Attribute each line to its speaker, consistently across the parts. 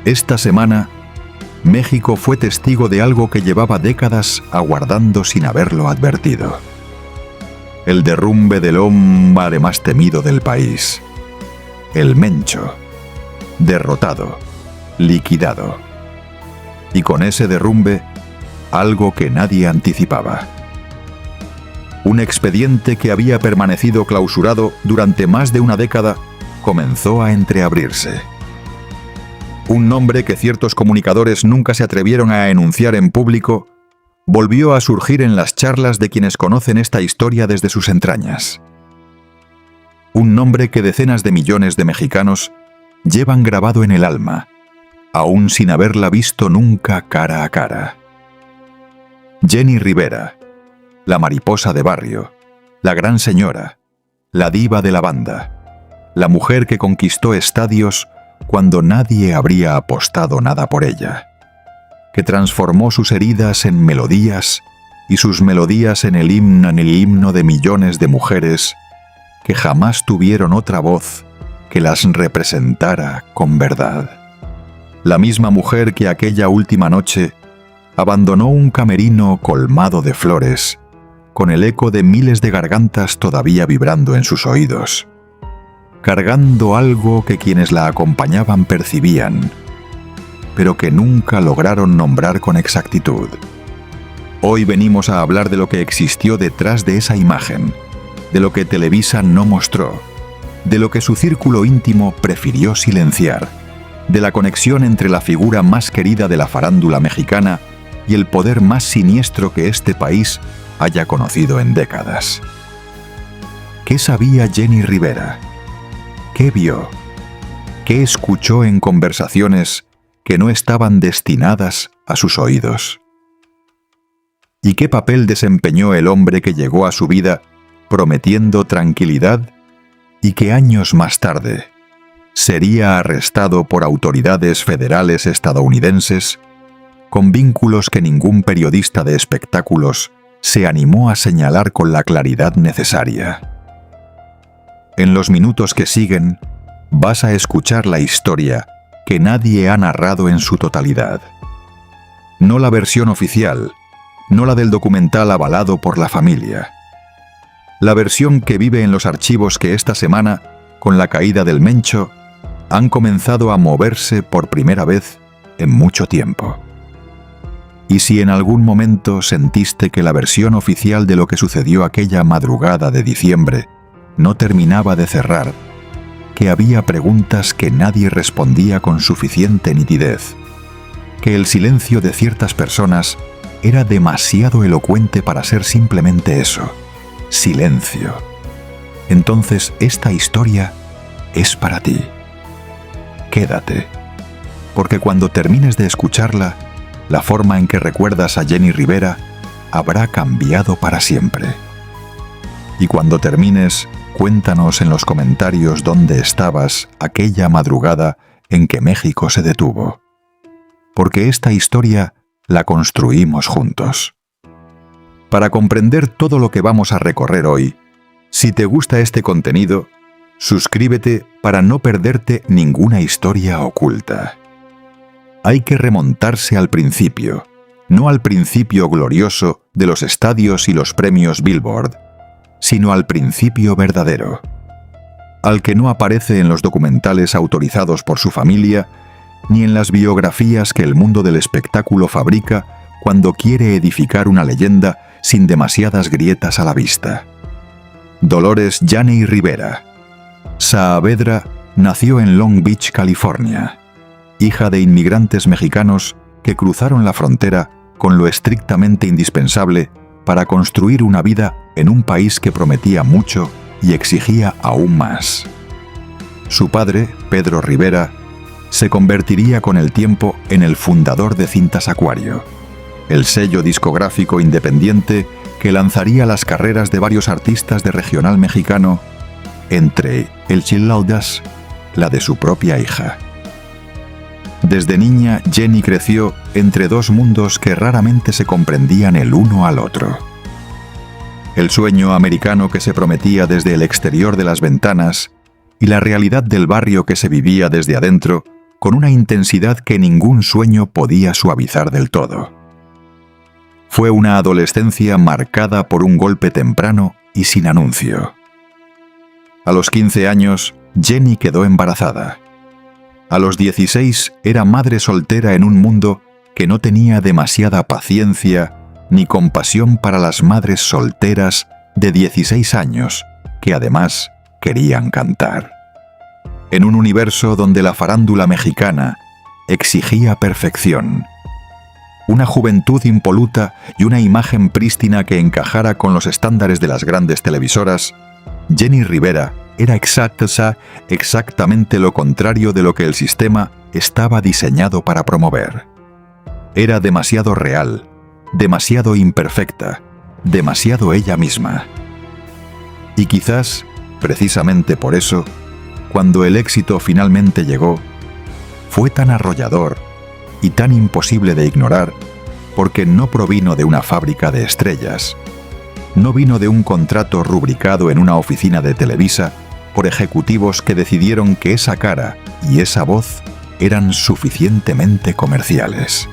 Speaker 1: Esta semana, México fue testigo de algo que llevaba décadas aguardando sin haberlo advertido. El derrumbe del hombre más temido del país, el Mencho, derrotado, liquidado. Y con ese derrumbe, algo que nadie anticipaba. Un expediente que había permanecido clausurado durante más de una década comenzó a entreabrirse. Un nombre que ciertos comunicadores nunca se atrevieron a enunciar en público volvió a surgir en las charlas de quienes conocen esta historia desde sus entrañas. Un nombre que decenas de millones de mexicanos llevan grabado en el alma, aún sin haberla visto nunca cara a cara. Jenny Rivera, la mariposa de barrio, la gran señora, la diva de la banda, la mujer que conquistó estadios cuando nadie habría apostado nada por ella, que transformó sus heridas en melodías y sus melodías en el himno de millones de mujeres que jamás tuvieron otra voz que las representara con verdad. La misma mujer que aquella última noche abandonó un camerino colmado de flores, con el eco de miles de gargantas todavía vibrando en sus oídos, cargando algo que quienes la acompañaban percibían, pero que nunca lograron nombrar con exactitud. Hoy venimos a hablar de lo que existió detrás de esa imagen, de lo que Televisa no mostró, de lo que su círculo íntimo prefirió silenciar, de la conexión entre la figura más querida de la farándula mexicana y el poder más siniestro que este país haya conocido en décadas. ¿Qué sabía Jenny Rivera? ¿Qué vio? ¿Qué escuchó en conversaciones que no estaban destinadas a sus oídos? ¿Y qué papel desempeñó el hombre que llegó a su vida prometiendo tranquilidad y que años más tarde sería arrestado por autoridades federales estadounidenses con vínculos que ningún periodista de espectáculos se animó a señalar con la claridad necesaria? En los minutos que siguen, vas a escuchar la historia que nadie ha narrado en su totalidad. No la versión oficial, no la del documental avalado por la familia. La versión que vive en los archivos que esta semana, con la caída del Mencho, han comenzado a moverse por primera vez en mucho tiempo. Y si en algún momento sentiste que la versión oficial de lo que sucedió aquella madrugada de diciembre no terminaba de cerrar, que había preguntas que nadie respondía con suficiente nitidez, que el silencio de ciertas personas era demasiado elocuente para ser simplemente eso, silencio, entonces esta historia es para ti. Quédate, porque cuando termines de escucharla, la forma en que recuerdas a Jenny Rivera habrá cambiado para siempre. Y cuando termines, cuéntanos en los comentarios dónde estabas aquella madrugada en que México se detuvo. Porque esta historia la construimos juntos. Para comprender todo lo que vamos a recorrer hoy, si te gusta este contenido, suscríbete para no perderte ninguna historia oculta. Hay que remontarse al principio, no al principio glorioso de los estadios y los premios Billboard, sino al principio verdadero, al que no aparece en los documentales autorizados por su familia, ni en las biografías que el mundo del espectáculo fabrica cuando quiere edificar una leyenda sin demasiadas grietas a la vista. Dolores Yaney Rivera. Saavedra nació en Long Beach, California, hija de inmigrantes mexicanos que cruzaron la frontera con lo estrictamente indispensable para construir una vida en un país que prometía mucho y exigía aún más. Su padre, Pedro Rivera, se convertiría con el tiempo en el fundador de Cintas Acuario, el sello discográfico independiente que lanzaría las carreras de varios artistas de regional mexicano, entre el Chilaudas, la de su propia hija. Desde niña, Jenny creció entre dos mundos que raramente se comprendían el uno al otro. El sueño americano que se prometía desde el exterior de las ventanas y la realidad del barrio que se vivía desde adentro con una intensidad que ningún sueño podía suavizar del todo. Fue una adolescencia marcada por un golpe temprano y sin anuncio. A los 15 años, Jenny quedó embarazada. A los 16 era madre soltera en un mundo que no tenía demasiada paciencia ni compasión para las madres solteras de 16 años, que además querían cantar. En un universo donde la farándula mexicana exigía perfección, una juventud impoluta y una imagen prístina que encajara con los estándares de las grandes televisoras, Jenny Rivera era exactamente lo contrario de lo que el sistema estaba diseñado para promover. Era demasiado real, demasiado imperfecta, demasiado ella misma. Y quizás, precisamente por eso, cuando el éxito finalmente llegó, fue tan arrollador y tan imposible de ignorar porque no provino de una fábrica de estrellas, no vino de un contrato rubricado en una oficina de Televisa por ejecutivos que decidieron que esa cara y esa voz eran suficientemente comerciales.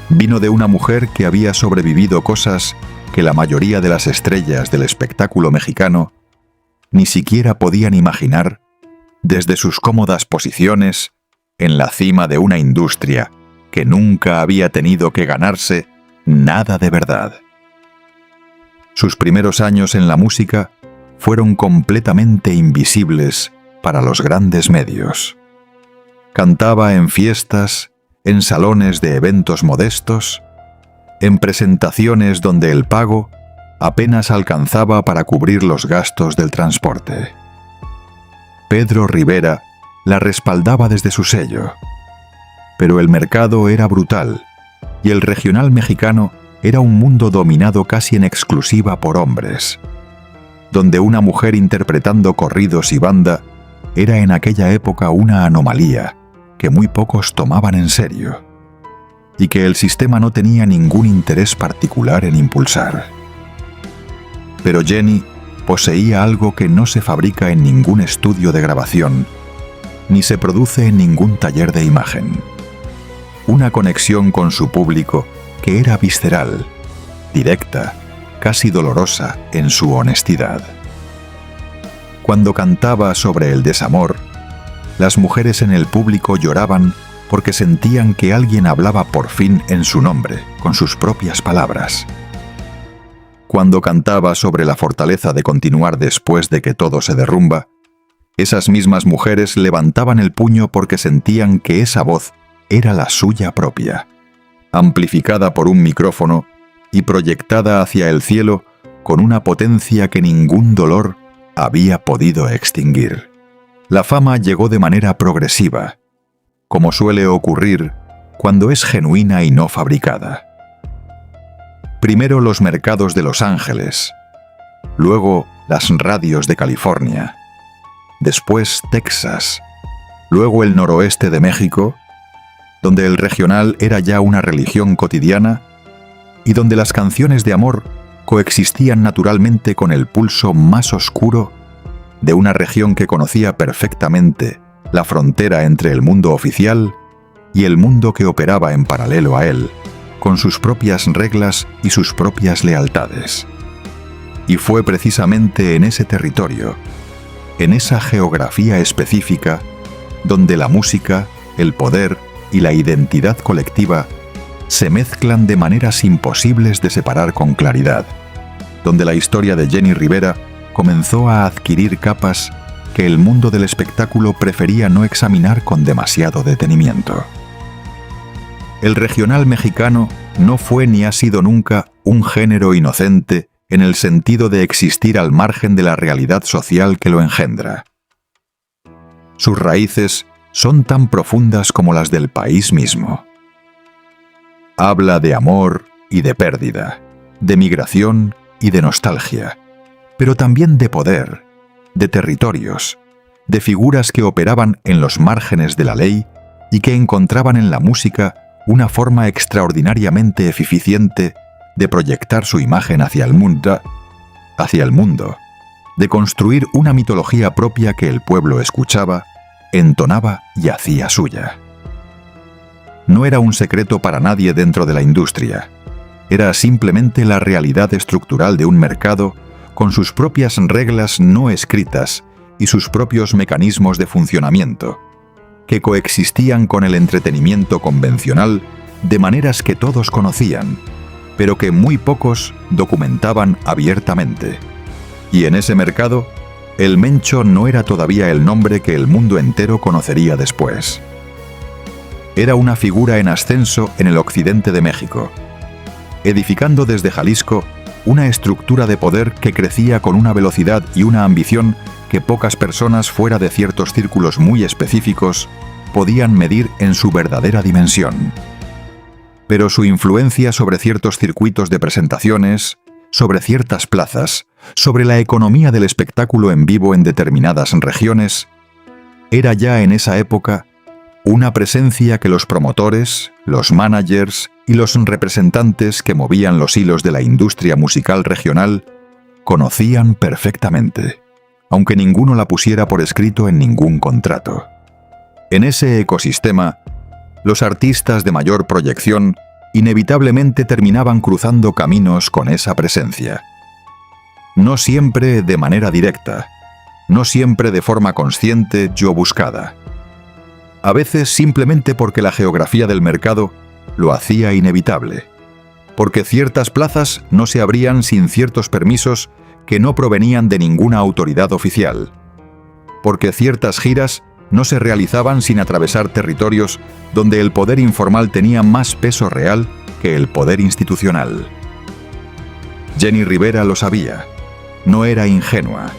Speaker 1: Vino de una mujer que había sobrevivido cosas que la mayoría de las estrellas del espectáculo mexicano ni siquiera podían imaginar desde sus cómodas posiciones en la cima de una industria que nunca había tenido que ganarse nada de verdad. Sus primeros años en la música fueron completamente invisibles para los grandes medios. Cantaba en fiestas, en salones de eventos modestos, en presentaciones donde el pago apenas alcanzaba para cubrir los gastos del transporte. Pedro Rivera la respaldaba desde su sello, pero el mercado era brutal y el regional mexicano era un mundo dominado casi en exclusiva por hombres, donde una mujer interpretando corridos y banda era en aquella época una anomalía que muy pocos tomaban en serio y que el sistema no tenía ningún interés particular en impulsar. Pero Jenny poseía algo que no se fabrica en ningún estudio de grabación, ni se produce en ningún taller de imagen. Una conexión con su público que era visceral, directa, casi dolorosa en su honestidad. Cuando cantaba sobre el desamor, las mujeres en el público lloraban porque sentían que alguien hablaba por fin en su nombre, con sus propias palabras. Cuando cantaba sobre la fortaleza de continuar después de que todo se derrumba, esas mismas mujeres levantaban el puño porque sentían que esa voz era la suya propia, amplificada por un micrófono y proyectada hacia el cielo con una potencia que ningún dolor había podido extinguir. La fama llegó de manera progresiva, como suele ocurrir cuando es genuina y no fabricada. Primero los mercados de Los Ángeles, luego las radios de California, después Texas, luego el noroeste de México, donde el regional era ya una religión cotidiana y donde las canciones de amor coexistían naturalmente con el pulso más oscuro de una región que conocía perfectamente la frontera entre el mundo oficial y el mundo que operaba en paralelo a él, con sus propias reglas y sus propias lealtades. Y fue precisamente en ese territorio, en esa geografía específica, donde la música, el poder y la identidad colectiva se mezclan de maneras imposibles de separar con claridad, donde la historia de Jenny Rivera comenzó a adquirir capas que el mundo del espectáculo prefería no examinar con demasiado detenimiento. El regional mexicano no fue ni ha sido nunca un género inocente en el sentido de existir al margen de la realidad social que lo engendra. Sus raíces son tan profundas como las del país mismo. Habla de amor y de pérdida, de migración y de nostalgia, pero también de poder, de territorios, de figuras que operaban en los márgenes de la ley y que encontraban en la música una forma extraordinariamente eficiente de proyectar su imagen hacia el mundo, de construir una mitología propia que el pueblo escuchaba entonaba y hacía suya. No era un secreto para nadie dentro de la industria. Era simplemente la realidad estructural de un mercado con sus propias reglas no escritas y sus propios mecanismos de funcionamiento, que coexistían con el entretenimiento convencional de maneras que todos conocían, pero que muy pocos documentaban abiertamente. Y en ese mercado, el Mencho no era todavía el nombre que el mundo entero conocería después. Era una figura en ascenso en el occidente de México, edificando desde Jalisco una estructura de poder que crecía con una velocidad y una ambición que pocas personas fuera de ciertos círculos muy específicos podían medir en su verdadera dimensión. Pero su influencia sobre ciertos circuitos de presentaciones, sobre ciertas plazas, sobre la economía del espectáculo en vivo en determinadas regiones, era ya en esa época una presencia que los promotores, los managers y los representantes que movían los hilos de la industria musical regional conocían perfectamente, aunque ninguno la pusiera por escrito en ningún contrato. En ese ecosistema, los artistas de mayor proyección inevitablemente terminaban cruzando caminos con esa presencia. No siempre de manera directa, no siempre de forma consciente o buscada. A veces simplemente porque la geografía del mercado lo hacía inevitable, porque ciertas plazas no se abrían sin ciertos permisos que no provenían de ninguna autoridad oficial, porque ciertas giras no se realizaban sin atravesar territorios donde el poder informal tenía más peso real que el poder institucional. Jenni Rivera lo sabía, no era ingenua.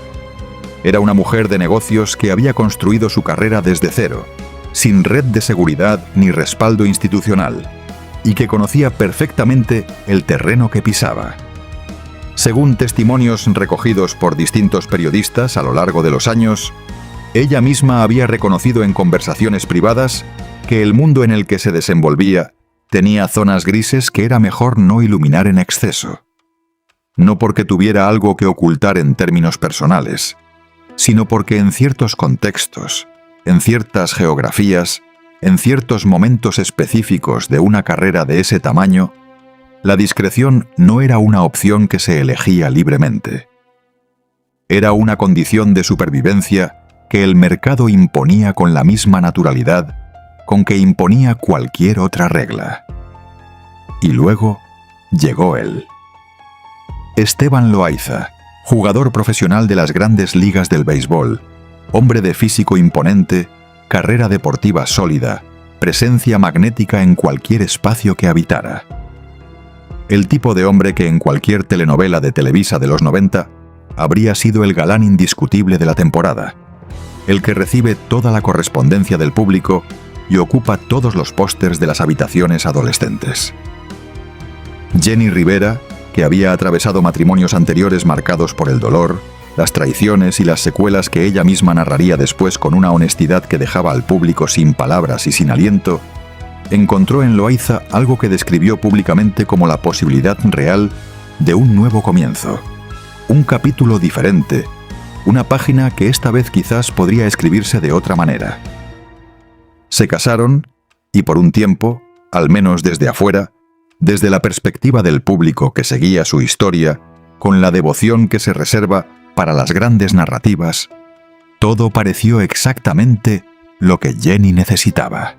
Speaker 1: Era una mujer de negocios que había construido su carrera desde cero, sin red de seguridad ni respaldo institucional, y que conocía perfectamente el terreno que pisaba. Según testimonios recogidos por distintos periodistas a lo largo de los años, ella misma había reconocido en conversaciones privadas que el mundo en el que se desenvolvía tenía zonas grises que era mejor no iluminar en exceso. No porque tuviera algo que ocultar en términos personales, sino porque en ciertos contextos, en ciertas geografías, en ciertos momentos específicos de una carrera de ese tamaño, la discreción no era una opción que se elegía libremente. Era una condición de supervivencia que el mercado imponía con la misma naturalidad con que imponía cualquier otra regla. Y luego llegó él. Esteban Loaiza, jugador profesional de las grandes ligas del béisbol, hombre de físico imponente, carrera deportiva sólida, presencia magnética en cualquier espacio que habitara. El tipo de hombre que en cualquier telenovela de Televisa de los 90 habría sido el galán indiscutible de la temporada, el que recibe toda la correspondencia del público y ocupa todos los pósters de las habitaciones adolescentes. Jenni Rivera, que había atravesado matrimonios anteriores marcados por el dolor, las traiciones y las secuelas que ella misma narraría después con una honestidad que dejaba al público sin palabras y sin aliento, encontró en Loaiza algo que describió públicamente como la posibilidad real de un nuevo comienzo, un capítulo diferente, una página que esta vez quizás podría escribirse de otra manera. Se casaron y por un tiempo, al menos desde afuera, desde la perspectiva del público que seguía su historia, con la devoción que se reserva para las grandes narrativas, todo pareció exactamente lo que Jenni necesitaba.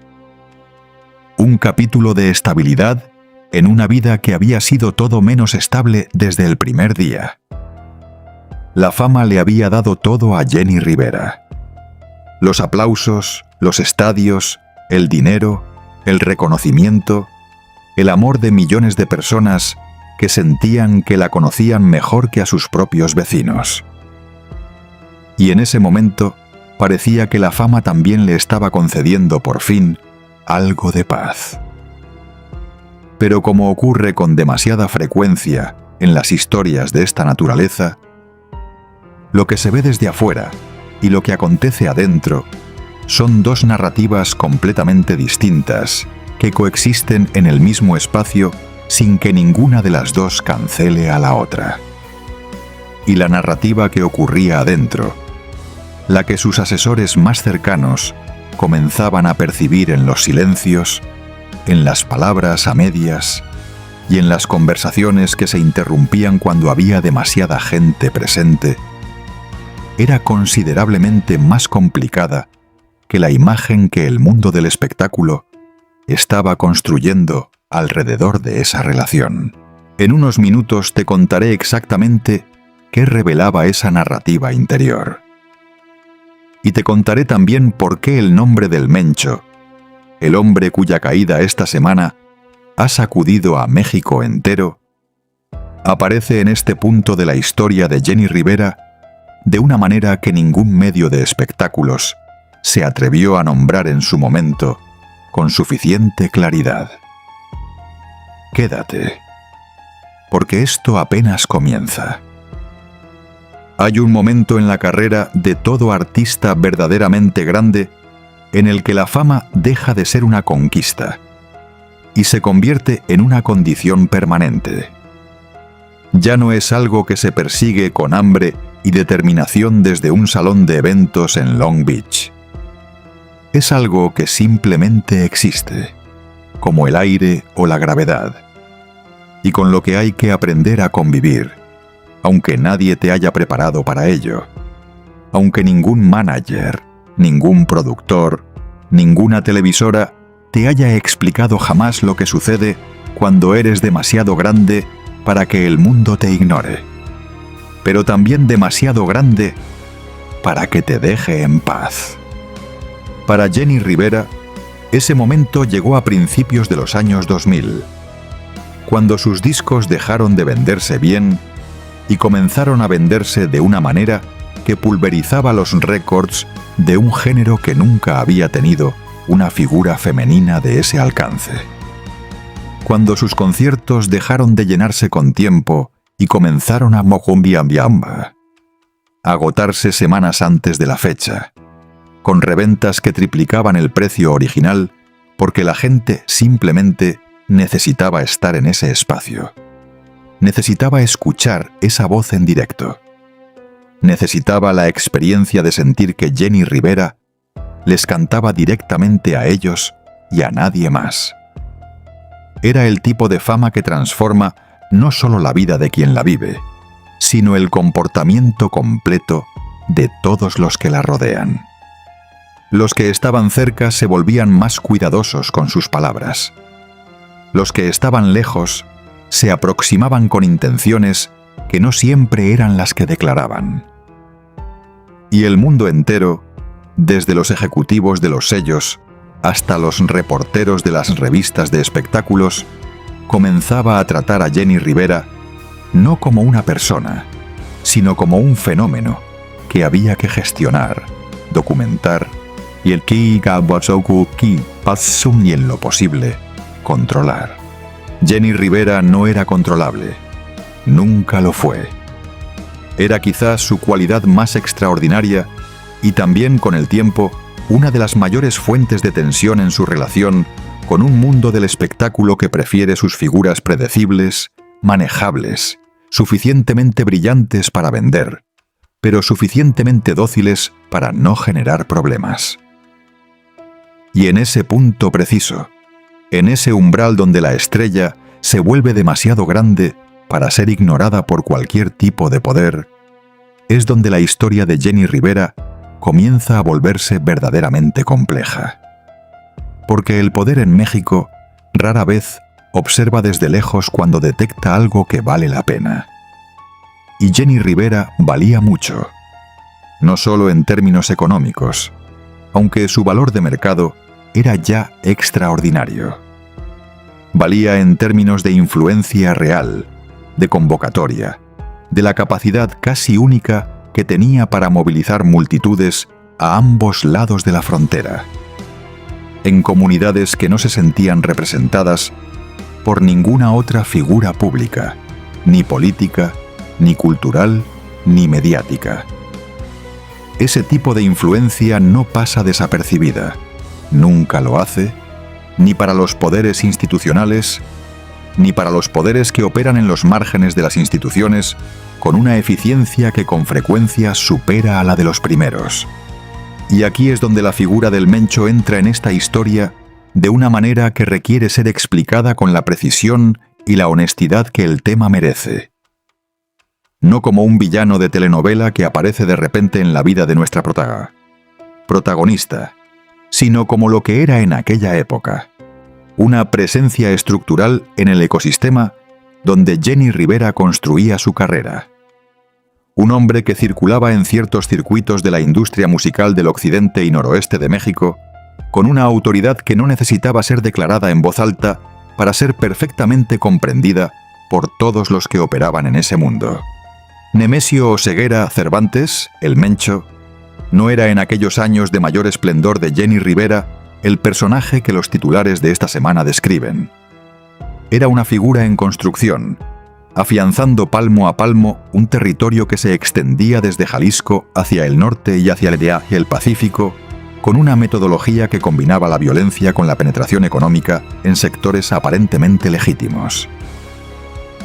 Speaker 1: Un capítulo de estabilidad en una vida que había sido todo menos estable desde el primer día. La fama le había dado todo a Jenni Rivera. Los aplausos, los estadios, el dinero, el reconocimiento, el amor de millones de personas que sentían que la conocían mejor que a sus propios vecinos. Y en ese momento parecía que la fama también le estaba concediendo por fin algo de paz. Pero como ocurre con demasiada frecuencia en las historias de esta naturaleza, lo que se ve desde afuera y lo que acontece adentro son dos narrativas completamente distintas que coexisten en el mismo espacio sin que ninguna de las dos cancele a la otra. Y la narrativa que ocurría adentro, la que sus asesores más cercanos comenzaban a percibir en los silencios, en las palabras a medias y en las conversaciones que se interrumpían cuando había demasiada gente presente, era considerablemente más complicada que la imagen que el mundo del espectáculo estaba construyendo alrededor de esa relación. En unos minutos te contaré exactamente qué revelaba esa narrativa interior. Y te contaré también por qué el nombre del Mencho, el hombre cuya caída esta semana ha sacudido a México entero, aparece en este punto de la historia de Jenni Rivera de una manera que ningún medio de espectáculos se atrevió a nombrar en su momento con suficiente claridad. Quédate, porque esto apenas comienza. Hay un momento en la carrera de todo artista verdaderamente grande en el que la fama deja de ser una conquista y se convierte en una condición permanente. Ya no es algo que se persigue con hambre y determinación desde un salón de eventos en Long Beach. Es algo que simplemente existe, como el aire o la gravedad, y con lo que hay que aprender a convivir, aunque nadie te haya preparado para ello, aunque ningún manager, ningún productor, ninguna televisora te haya explicado jamás lo que sucede cuando eres demasiado grande para que el mundo te ignore, pero también demasiado grande para que te deje en paz. Para Jenni Rivera, ese momento llegó a principios de los años 2000, cuando sus discos dejaron de venderse bien y comenzaron a venderse de una manera que pulverizaba los récords de un género que nunca había tenido una figura femenina de ese alcance. Cuando sus conciertos dejaron de llenarse con tiempo y comenzaron a agotarse semanas antes de la fecha, con reventas que triplicaban el precio original porque la gente simplemente necesitaba estar en ese espacio. Necesitaba escuchar esa voz en directo. Necesitaba la experiencia de sentir que Jenni Rivera les cantaba directamente a ellos y a nadie más. Era el tipo de fama que transforma no solo la vida de quien la vive, sino el comportamiento completo de todos los que la rodean. Los que estaban cerca se volvían más cuidadosos con sus palabras. Los que estaban lejos se aproximaban con intenciones que no siempre eran las que declaraban. Y el mundo entero, desde los ejecutivos de los sellos hasta los reporteros de las revistas de espectáculos, comenzaba a tratar a Jenni Rivera no como una persona, sino como un fenómeno que había que gestionar, documentar y en lo posible controlar. Jenni Rivera no era controlable, nunca lo fue. Era quizás su cualidad más extraordinaria y también, con el tiempo, una de las mayores fuentes de tensión en su relación con un mundo del espectáculo que prefiere sus figuras predecibles, manejables, suficientemente brillantes para vender, pero suficientemente dóciles para no generar problemas. Y en ese punto preciso, en ese umbral donde la estrella se vuelve demasiado grande para ser ignorada por cualquier tipo de poder, es donde la historia de Jenni Rivera comienza a volverse verdaderamente compleja. Porque el poder en México rara vez observa desde lejos cuando detecta algo que vale la pena. Y Jenni Rivera valía mucho, no solo en términos económicos, aunque su valor de mercado era ya extraordinario. Valía en términos de influencia real, de convocatoria, de la capacidad casi única que tenía para movilizar multitudes a ambos lados de la frontera, en comunidades que no se sentían representadas por ninguna otra figura pública, ni política, ni cultural, ni mediática. Ese tipo de influencia no pasa desapercibida, nunca lo hace, ni para los poderes institucionales, ni para los poderes que operan en los márgenes de las instituciones con una eficiencia que con frecuencia supera a la de los primeros. Y aquí es donde la figura del Mencho entra en esta historia de una manera que requiere ser explicada con la precisión y la honestidad que el tema merece. No como un villano de telenovela que aparece de repente en la vida de nuestra protagonista, sino como lo que era en aquella época, una presencia estructural en el ecosistema donde Jenni Rivera construía su carrera. Un hombre que circulaba en ciertos circuitos de la industria musical del occidente y noroeste de México, con una autoridad que no necesitaba ser declarada en voz alta para ser perfectamente comprendida por todos los que operaban en ese mundo. Nemesio Oseguera Cervantes, el Mencho, no era en aquellos años de mayor esplendor de Jenni Rivera el personaje que los titulares de esta semana describen. Era una figura en construcción, afianzando palmo a palmo un territorio que se extendía desde Jalisco hacia el norte y hacia el Pacífico, con una metodología que combinaba la violencia con la penetración económica en sectores aparentemente legítimos.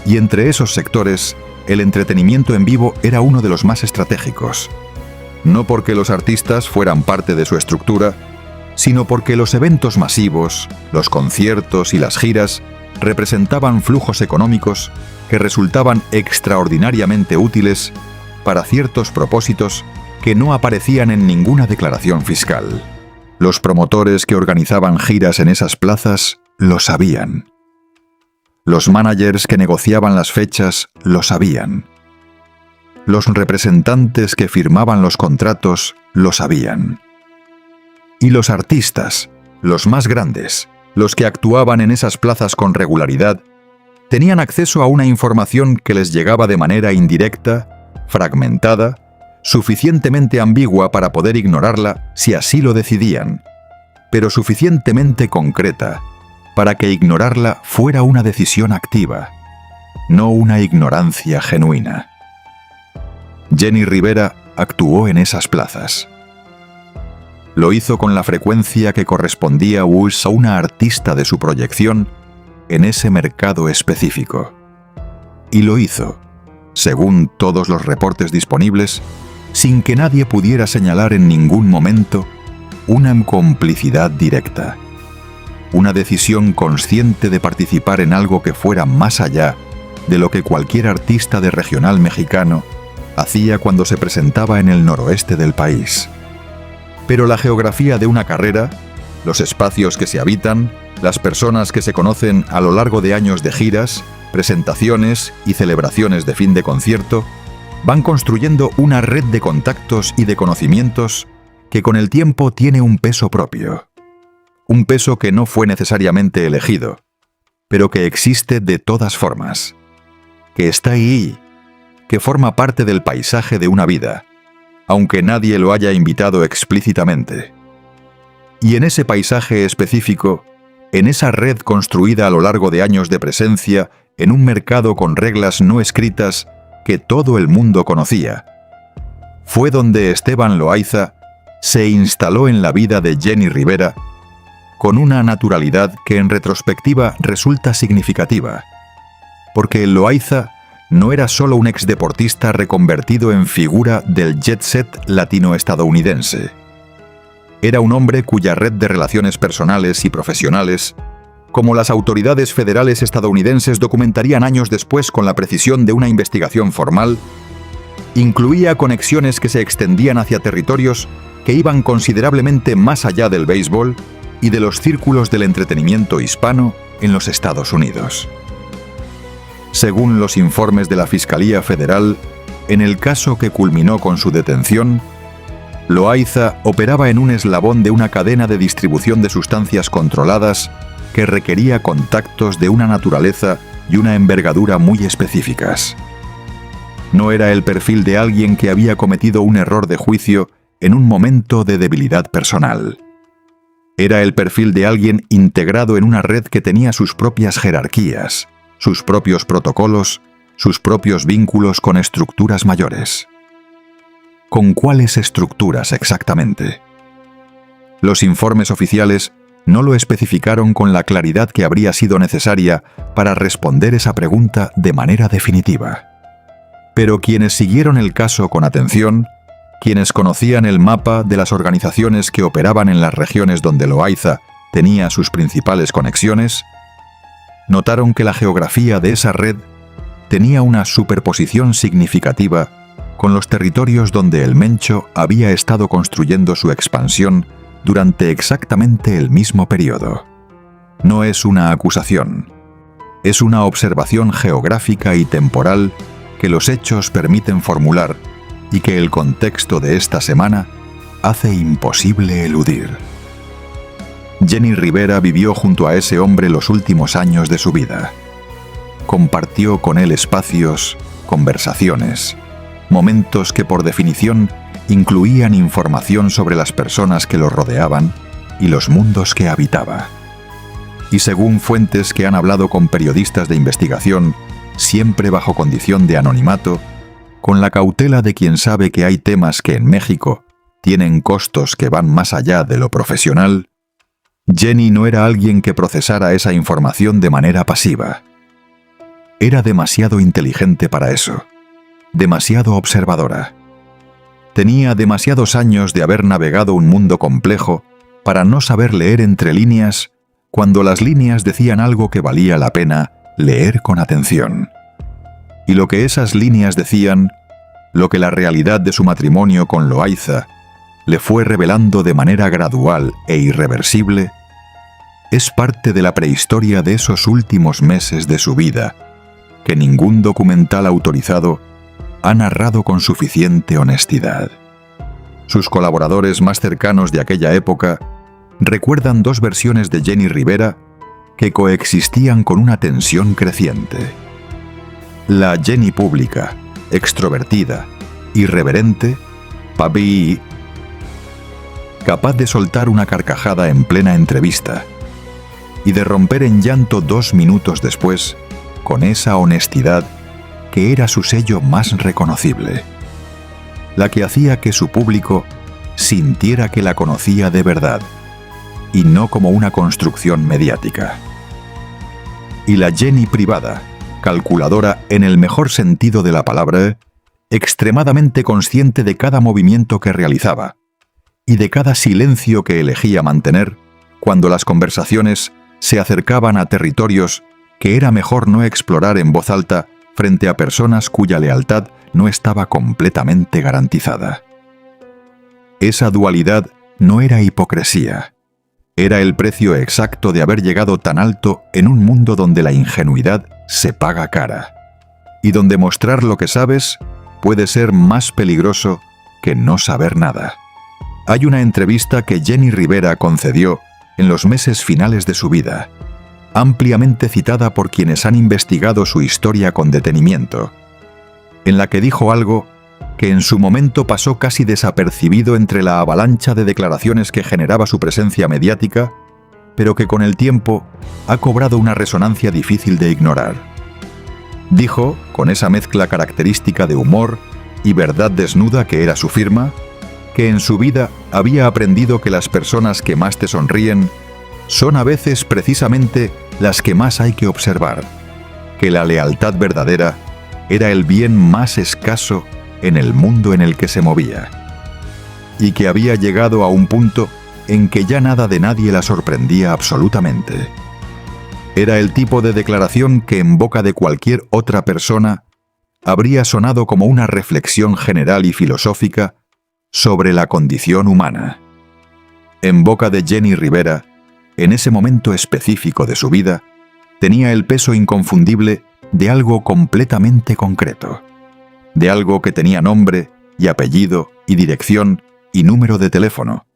Speaker 1: Y entre esos sectores, el entretenimiento en vivo era uno de los más estratégicos, no porque los artistas fueran parte de su estructura, sino porque los eventos masivos, los conciertos y las giras representaban flujos económicos que resultaban extraordinariamente útiles para ciertos propósitos que no aparecían en ninguna declaración fiscal. Los promotores que organizaban giras en esas plazas lo sabían. Los managers que negociaban las fechas lo sabían. Los representantes que firmaban los contratos lo sabían. Y los artistas, los más grandes, los que actuaban en esas plazas con regularidad, tenían acceso a una información que les llegaba de manera indirecta, fragmentada, suficientemente ambigua para poder ignorarla si así lo decidían, pero suficientemente concreta para que ignorarla fuera una decisión activa, no una ignorancia genuina. Jenni Rivera actuó en esas plazas. Lo hizo con la frecuencia que correspondía a una artista de su proyección en ese mercado específico. Y lo hizo, según todos los reportes disponibles, sin que nadie pudiera señalar en ningún momento una complicidad directa, una decisión consciente de participar en algo que fuera más allá de lo que cualquier artista de regional mexicano hacía cuando se presentaba en el noroeste del país. Pero la geografía de una carrera, los espacios que se habitan, las personas que se conocen a lo largo de años de giras, presentaciones y celebraciones de fin de concierto, van construyendo una red de contactos y de conocimientos que con el tiempo tiene un peso propio. Un peso que no fue necesariamente elegido, pero que existe de todas formas, que está ahí, que forma parte del paisaje de una vida, aunque nadie lo haya invitado explícitamente. Y en ese paisaje específico, en esa red construida a lo largo de años de presencia en un mercado con reglas no escritas que todo el mundo conocía, fue donde Esteban Loaiza se instaló en la vida de Jenni Rivera con una naturalidad que en retrospectiva resulta significativa, porque el Loaiza no era solo un exdeportista reconvertido en figura del jet set latino-estadounidense. Era un hombre cuya red de relaciones personales y profesionales, como las autoridades federales estadounidenses documentarían años después con la precisión de una investigación formal, incluía conexiones que se extendían hacia territorios que iban considerablemente más allá del béisbol y de los círculos del entretenimiento hispano en los Estados Unidos. Según los informes de la Fiscalía Federal, en el caso que culminó con su detención, Loaiza operaba en un eslabón de una cadena de distribución de sustancias controladas que requería contactos de una naturaleza y una envergadura muy específicas. No era el perfil de alguien que había cometido un error de juicio en un momento de debilidad personal. Era el perfil de alguien integrado en una red que tenía sus propias jerarquías, sus propios protocolos, sus propios vínculos con estructuras mayores. ¿Con cuáles estructuras exactamente? Los informes oficiales no lo especificaron con la claridad que habría sido necesaria para responder esa pregunta de manera definitiva. Pero quienes siguieron el caso con atención Quienes conocían el mapa de las organizaciones que operaban en las regiones donde Loaiza tenía sus principales conexiones, notaron que la geografía de esa red tenía una superposición significativa con los territorios donde el Mencho había estado construyendo su expansión durante exactamente el mismo periodo. No es una acusación, es una observación geográfica y temporal que los hechos permiten formular y que el contexto de esta semana hace imposible eludir. Jenny Rivera vivió junto a ese hombre los últimos años de su vida. Compartió con él espacios, conversaciones, momentos que por definición incluían información sobre las personas que lo rodeaban y los mundos que habitaba. Y según fuentes que han hablado con periodistas de investigación, siempre bajo condición de anonimato, con la cautela de quien sabe que hay temas que en México tienen costos que van más allá de lo profesional, Jenny no era alguien que procesara esa información de manera pasiva. Era demasiado inteligente para eso, demasiado observadora. Tenía demasiados años de haber navegado un mundo complejo para no saber leer entre líneas cuando las líneas decían algo que valía la pena leer con atención. Y lo que esas líneas decían, lo que la realidad de su matrimonio con Loaiza le fue revelando de manera gradual e irreversible, es parte de la prehistoria de esos últimos meses de su vida, que ningún documental autorizado ha narrado con suficiente honestidad. Sus colaboradores más cercanos de aquella época recuerdan dos versiones de Jenny Rivera que coexistían con una tensión creciente. La Jenny pública, extrovertida, irreverente, papi, capaz de soltar una carcajada en plena entrevista y de romper en llanto 2 minutos después con esa honestidad que era su sello más reconocible, la que hacía que su público sintiera que la conocía de verdad y no como una construcción mediática. Y la Jenny privada, calculadora en el mejor sentido de la palabra, extremadamente consciente de cada movimiento que realizaba y de cada silencio que elegía mantener cuando las conversaciones se acercaban a territorios que era mejor no explorar en voz alta frente a personas cuya lealtad no estaba completamente garantizada. Esa dualidad no era hipocresía, era el precio exacto de haber llegado tan alto en un mundo donde la ingenuidad se paga cara y donde mostrar lo que sabes puede ser más peligroso que no saber nada. Hay una entrevista que Jenny Rivera concedió en los meses finales de su vida, ampliamente citada por quienes han investigado su historia con detenimiento, en la que dijo algo que en su momento pasó casi desapercibido entre la avalancha de declaraciones que generaba su presencia mediática, pero que con el tiempo ha cobrado una resonancia difícil de ignorar. Dijo, con esa mezcla característica de humor y verdad desnuda que era su firma, que en su vida había aprendido que las personas que más te sonríen son a veces precisamente las que más hay que observar, que la lealtad verdadera era el bien más escaso en el mundo en el que se movía, y que había llegado a un punto en que ya nada de nadie la sorprendía absolutamente. Era el tipo de declaración que en boca de cualquier otra persona habría sonado como una reflexión general y filosófica sobre la condición humana. En boca de Jenny Rivera, en ese momento específico de su vida, tenía el peso inconfundible de algo completamente concreto, de algo que tenía nombre y apellido y dirección y número de teléfono,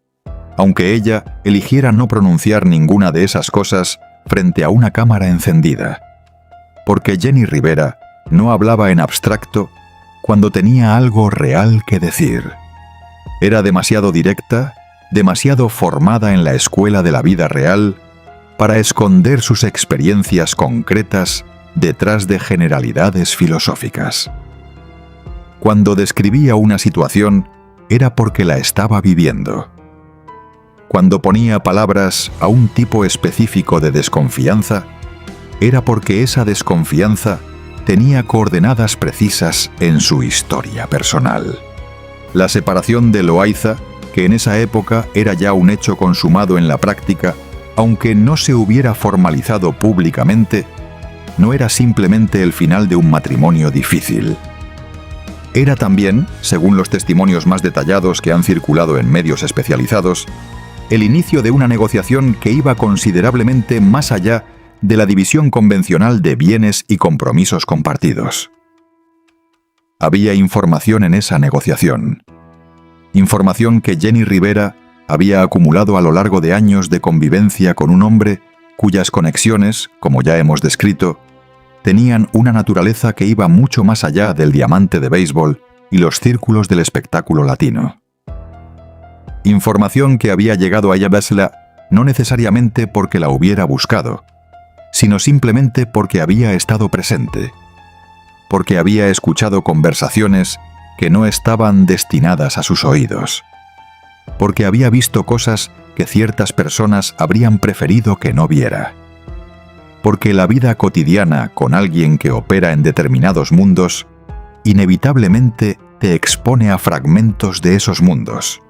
Speaker 1: aunque ella eligiera no pronunciar ninguna de esas cosas frente a una cámara encendida, porque Jenny Rivera no hablaba en abstracto cuando tenía algo real que decir. Era demasiado directa, demasiado formada en la escuela de la vida real para esconder sus experiencias concretas detrás de generalidades filosóficas. Cuando describía una situación, era porque la estaba viviendo. Cuando ponía palabras a un tipo específico de desconfianza, era porque esa desconfianza tenía coordenadas precisas en su historia personal. La separación de Loaiza, que en esa época era ya un hecho consumado en la práctica, aunque no se hubiera formalizado públicamente, no era simplemente el final de un matrimonio difícil. Era también, según los testimonios más detallados que han circulado en medios especializados, el inicio de una negociación que iba considerablemente más allá de la división convencional de bienes y compromisos compartidos. Había información en esa negociación. Información que Jenny Rivera había acumulado a lo largo de años de convivencia con un hombre cuyas conexiones, como ya hemos descrito, tenían una naturaleza que iba mucho más allá del diamante de béisbol y los círculos del espectáculo latino. Información que había llegado a Yabesla no necesariamente porque la hubiera buscado, sino simplemente porque había estado presente, porque había escuchado conversaciones que no estaban destinadas a sus oídos, porque había visto cosas que ciertas personas habrían preferido que no viera, porque la vida cotidiana con alguien que opera en determinados mundos inevitablemente te expone a fragmentos de esos mundos,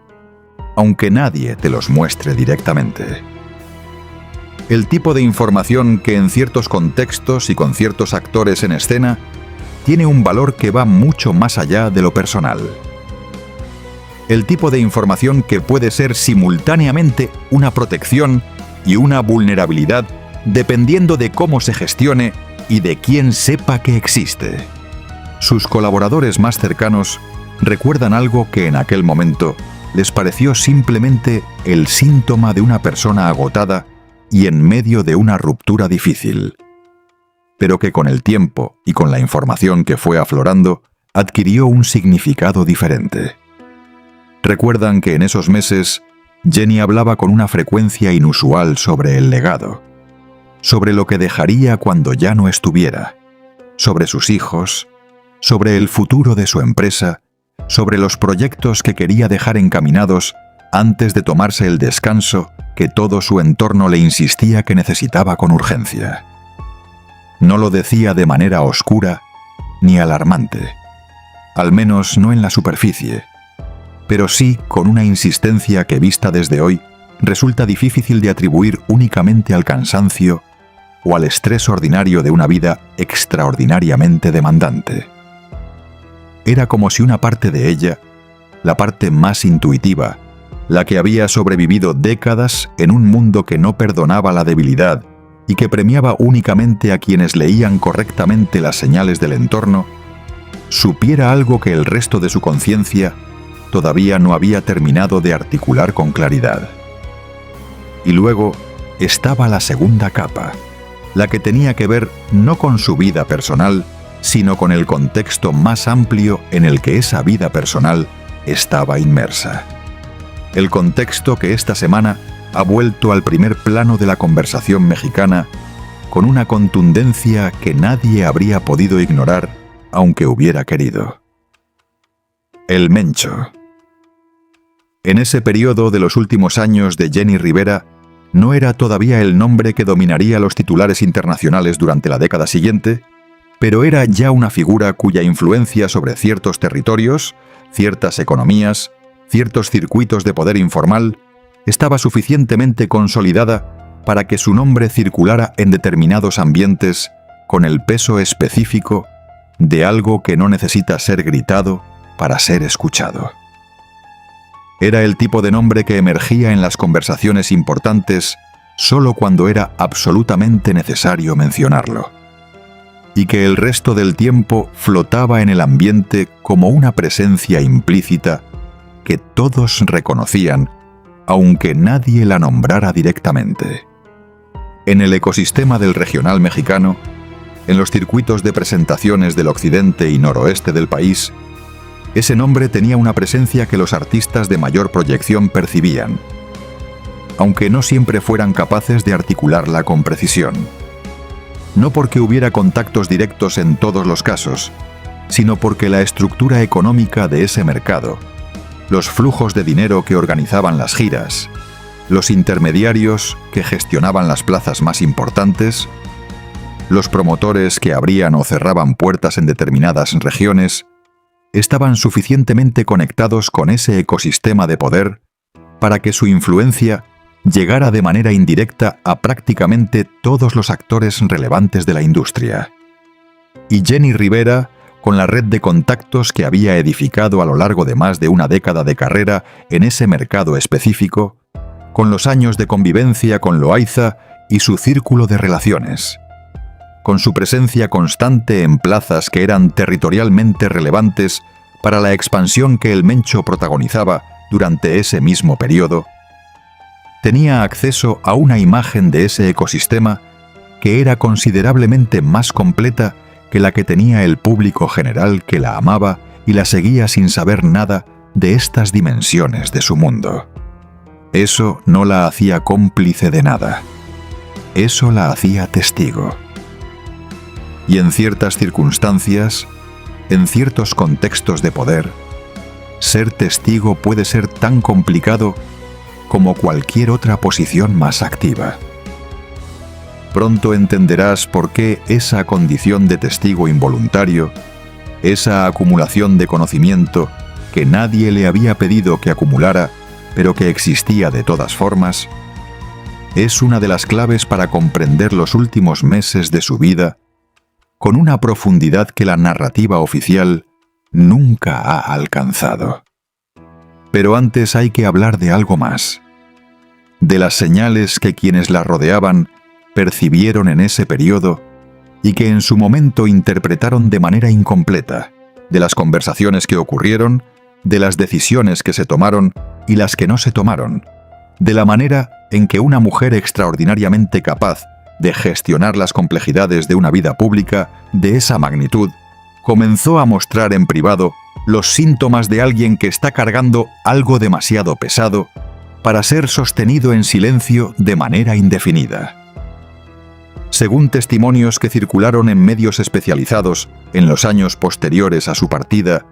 Speaker 1: aunque nadie te los muestre directamente. El tipo de información que en ciertos contextos y con ciertos actores en escena tiene un valor que va mucho más allá de lo personal. El tipo de información que puede ser simultáneamente una protección y una vulnerabilidad dependiendo de cómo se gestione y de quién sepa que existe. Sus colaboradores más cercanos recuerdan algo que en aquel momento les pareció simplemente el síntoma de una persona agotada y en medio de una ruptura difícil, pero que con el tiempo y con la información que fue aflorando, adquirió un significado diferente. Recuerdan que en esos meses, Jenny hablaba con una frecuencia inusual sobre el legado, sobre lo que dejaría cuando ya no estuviera, sobre sus hijos, sobre el futuro de su empresa, sobre los proyectos que quería dejar encaminados antes de tomarse el descanso que todo su entorno le insistía que necesitaba con urgencia. No lo decía de manera oscura ni alarmante, al menos no en la superficie, pero sí con una insistencia que vista desde hoy resulta difícil de atribuir únicamente al cansancio o al estrés ordinario de una vida extraordinariamente demandante. Era como si una parte de ella, la parte más intuitiva, la que había sobrevivido décadas en un mundo que no perdonaba la debilidad y que premiaba únicamente a quienes leían correctamente las señales del entorno, supiera algo que el resto de su conciencia todavía no había terminado de articular con claridad. Y luego estaba la segunda capa, la que tenía que ver no con su vida personal, sino con el contexto más amplio en el que esa vida personal estaba inmersa. El contexto que esta semana ha vuelto al primer plano de la conversación mexicana con una contundencia que nadie habría podido ignorar aunque hubiera querido. El Mencho. En ese periodo de los últimos años de Jenny Rivera, no era todavía el nombre que dominaría los titulares internacionales durante la década siguiente, pero era ya una figura cuya influencia sobre ciertos territorios, ciertas economías, ciertos circuitos de poder informal, estaba suficientemente consolidada para que su nombre circulara en determinados ambientes con el peso específico de algo que no necesita ser gritado para ser escuchado. Era el tipo de nombre que emergía en las conversaciones importantes solo cuando era absolutamente necesario mencionarlo, y que el resto del tiempo flotaba en el ambiente como una presencia implícita que todos reconocían, aunque nadie la nombrara directamente. En el ecosistema del regional mexicano, en los circuitos de presentaciones del occidente y noroeste del país, ese nombre tenía una presencia que los artistas de mayor proyección percibían, aunque no siempre fueran capaces de articularla con precisión. No porque hubiera contactos directos en todos los casos, sino porque la estructura económica de ese mercado, los flujos de dinero que organizaban las giras, los intermediarios que gestionaban las plazas más importantes, los promotores que abrían o cerraban puertas en determinadas regiones, estaban suficientemente conectados con ese ecosistema de poder para que su influencia llegara de manera indirecta a prácticamente todos los actores relevantes de la industria. Y Jenni Rivera, con la red de contactos que había edificado a lo largo de más de una década de carrera en ese mercado específico, con los años de convivencia con Loayza y su círculo de relaciones, con su presencia constante en plazas que eran territorialmente relevantes para la expansión que el Mencho protagonizaba durante ese mismo periodo, tenía acceso a una imagen de ese ecosistema que era considerablemente más completa que la que tenía el público general que la amaba y la seguía sin saber nada de estas dimensiones de su mundo. Eso no la hacía cómplice de nada. Eso la hacía testigo. Y en ciertas circunstancias, en ciertos contextos de poder, ser testigo puede ser tan complicado como cualquier otra posición más activa. Pronto entenderás por qué esa condición de testigo involuntario, esa acumulación de conocimiento que nadie le había pedido que acumulara, pero que existía de todas formas, es una de las claves para comprender los últimos meses de su vida con una profundidad que la narrativa oficial nunca ha alcanzado. Pero antes hay que hablar de algo más, de las señales que quienes la rodeaban percibieron en ese periodo y que en su momento interpretaron de manera incompleta, de las conversaciones que ocurrieron, de las decisiones que se tomaron y las que no se tomaron, de la manera en que una mujer extraordinariamente capaz de gestionar las complejidades de una vida pública de esa magnitud comenzó a mostrar en privado los síntomas de alguien que está cargando algo demasiado pesado para ser sostenido en silencio de manera indefinida. Según testimonios que circularon en medios especializados en los años posteriores a su partida,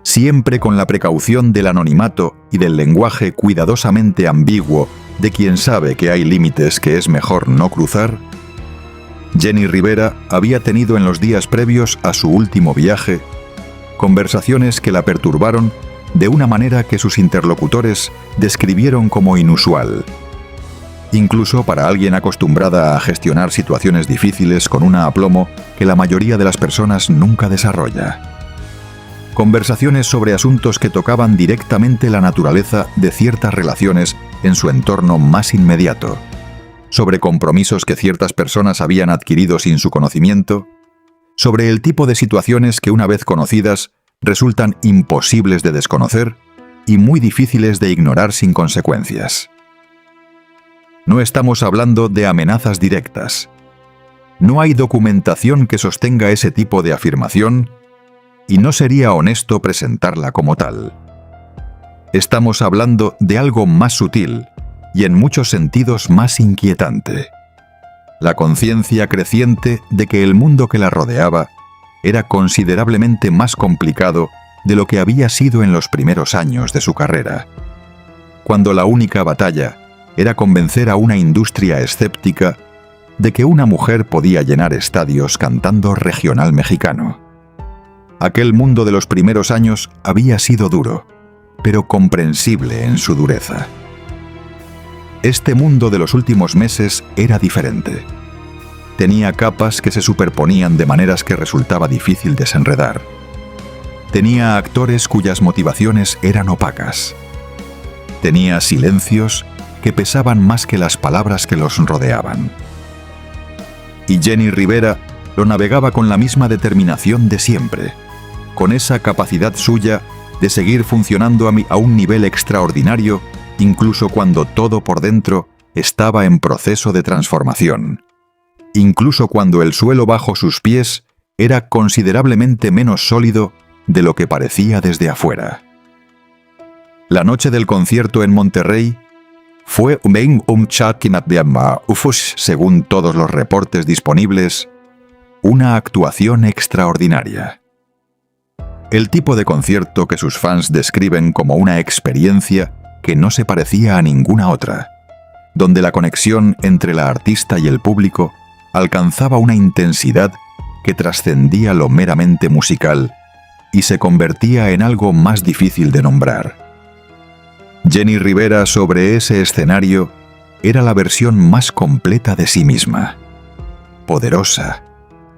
Speaker 1: siempre con la precaución del anonimato y del lenguaje cuidadosamente ambiguo de quien sabe que hay límites que es mejor no cruzar, Jenni Rivera había tenido en los días previos a su último viaje conversaciones que la perturbaron de una manera que sus interlocutores describieron como inusual, incluso para alguien acostumbrada a gestionar situaciones difíciles con un aplomo que la mayoría de las personas nunca desarrolla. Conversaciones sobre asuntos que tocaban directamente la naturaleza de ciertas relaciones en su entorno más inmediato, sobre compromisos que ciertas personas habían adquirido sin su conocimiento, sobre el tipo de situaciones que una vez conocidas resultan imposibles de desconocer y muy difíciles de ignorar sin consecuencias. No estamos hablando de amenazas directas. No hay documentación que sostenga ese tipo de afirmación y no sería honesto presentarla como tal. Estamos hablando de algo más sutil y en muchos sentidos más inquietante. La conciencia creciente de que el mundo que la rodeaba era considerablemente más complicado de lo que había sido en los primeros años de su carrera, cuando la única batalla era convencer a una industria escéptica de que una mujer podía llenar estadios cantando regional mexicano. Aquel mundo de los primeros años había sido duro, pero comprensible en su dureza. Este mundo de los últimos meses era diferente. Tenía capas que se superponían de maneras que resultaba difícil desenredar. Tenía actores cuyas motivaciones eran opacas. Tenía silencios que pesaban más que las palabras que los rodeaban. Y Jenni Rivera lo navegaba con la misma determinación de siempre, con esa capacidad suya de seguir funcionando a un nivel extraordinario, incluso cuando todo por dentro estaba en proceso de transformación, incluso cuando el suelo bajo sus pies era considerablemente menos sólido de lo que parecía desde afuera. La noche del concierto en Monterrey fue, según todos los reportes disponibles, una actuación extraordinaria. El tipo de concierto que sus fans describen como una experiencia que no se parecía a ninguna otra, donde la conexión entre la artista y el público alcanzaba una intensidad que trascendía lo meramente musical y se convertía en algo más difícil de nombrar. Jenny Rivera sobre ese escenario era la versión más completa de sí misma. Poderosa,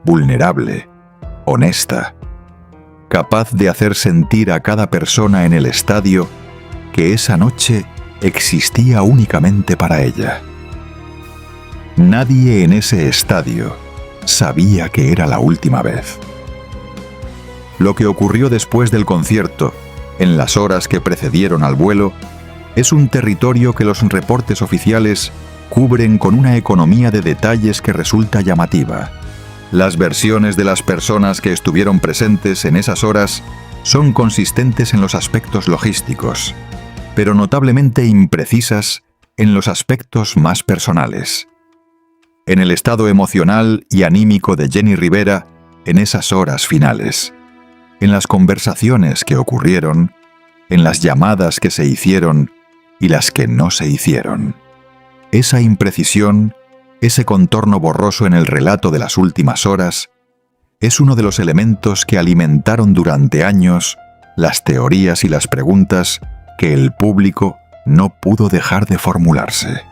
Speaker 1: vulnerable, honesta, capaz de hacer sentir a cada persona en el estadio que esa noche existía únicamente para ella. Nadie en ese estadio sabía que era la última vez. Lo que ocurrió después del concierto, en las horas que precedieron al vuelo, es un territorio que los reportes oficiales cubren con una economía de detalles que resulta llamativa. Las versiones de las personas que estuvieron presentes en esas horas son consistentes en los aspectos logísticos, pero notablemente imprecisas en los aspectos más personales. En el estado emocional y anímico de Jenny Rivera en esas horas finales, en las conversaciones que ocurrieron, en las llamadas que se hicieron y las que no se hicieron. Esa imprecisión, ese contorno borroso en el relato de las últimas horas, es uno de los elementos que alimentaron durante años las teorías y las preguntas que el público no pudo dejar de formularse.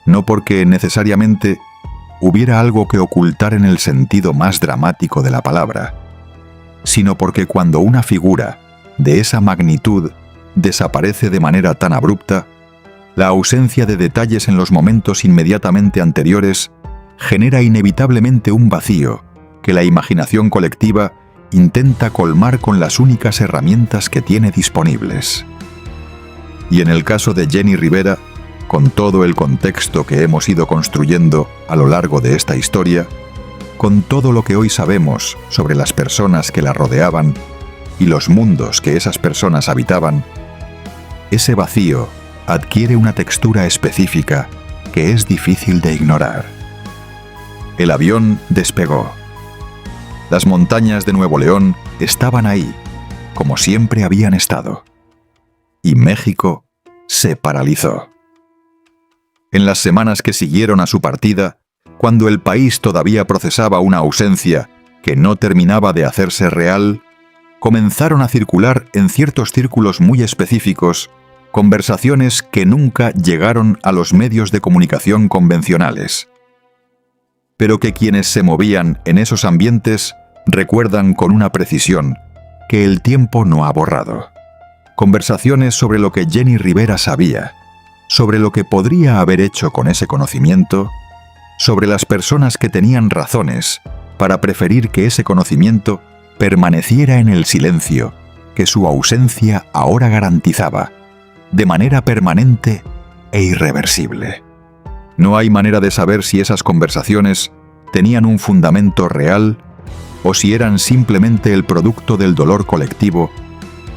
Speaker 1: No porque necesariamente hubiera algo que ocultar en el sentido más dramático de la palabra, sino porque cuando una figura de esa magnitud desaparece de manera tan abrupta, la ausencia de detalles en los momentos inmediatamente anteriores genera inevitablemente un vacío que la imaginación colectiva intenta colmar con las únicas herramientas que tiene disponibles. Y en el caso de Jenny Rivera, con todo el contexto que hemos ido construyendo a lo largo de esta historia, con todo lo que hoy sabemos sobre las personas que la rodeaban y los mundos que esas personas habitaban, ese vacío adquiere una textura específica que es difícil de ignorar. El avión despegó. Las montañas de Nuevo León estaban ahí, como siempre habían estado. Y México se paralizó. En las semanas que siguieron a su partida, cuando el país todavía procesaba una ausencia que no terminaba de hacerse real, comenzaron a circular en ciertos círculos muy específicos conversaciones que nunca llegaron a los medios de comunicación convencionales, pero que quienes se movían en esos ambientes recuerdan con una precisión que el tiempo no ha borrado. Conversaciones sobre lo que Jenny Rivera sabía, sobre lo que podría haber hecho con ese conocimiento, sobre las personas que tenían razones para preferir que ese conocimiento permaneciera en el silencio que su ausencia ahora garantizaba, de manera permanente e irreversible. No hay manera de saber si esas conversaciones tenían un fundamento real o si eran simplemente el producto del dolor colectivo,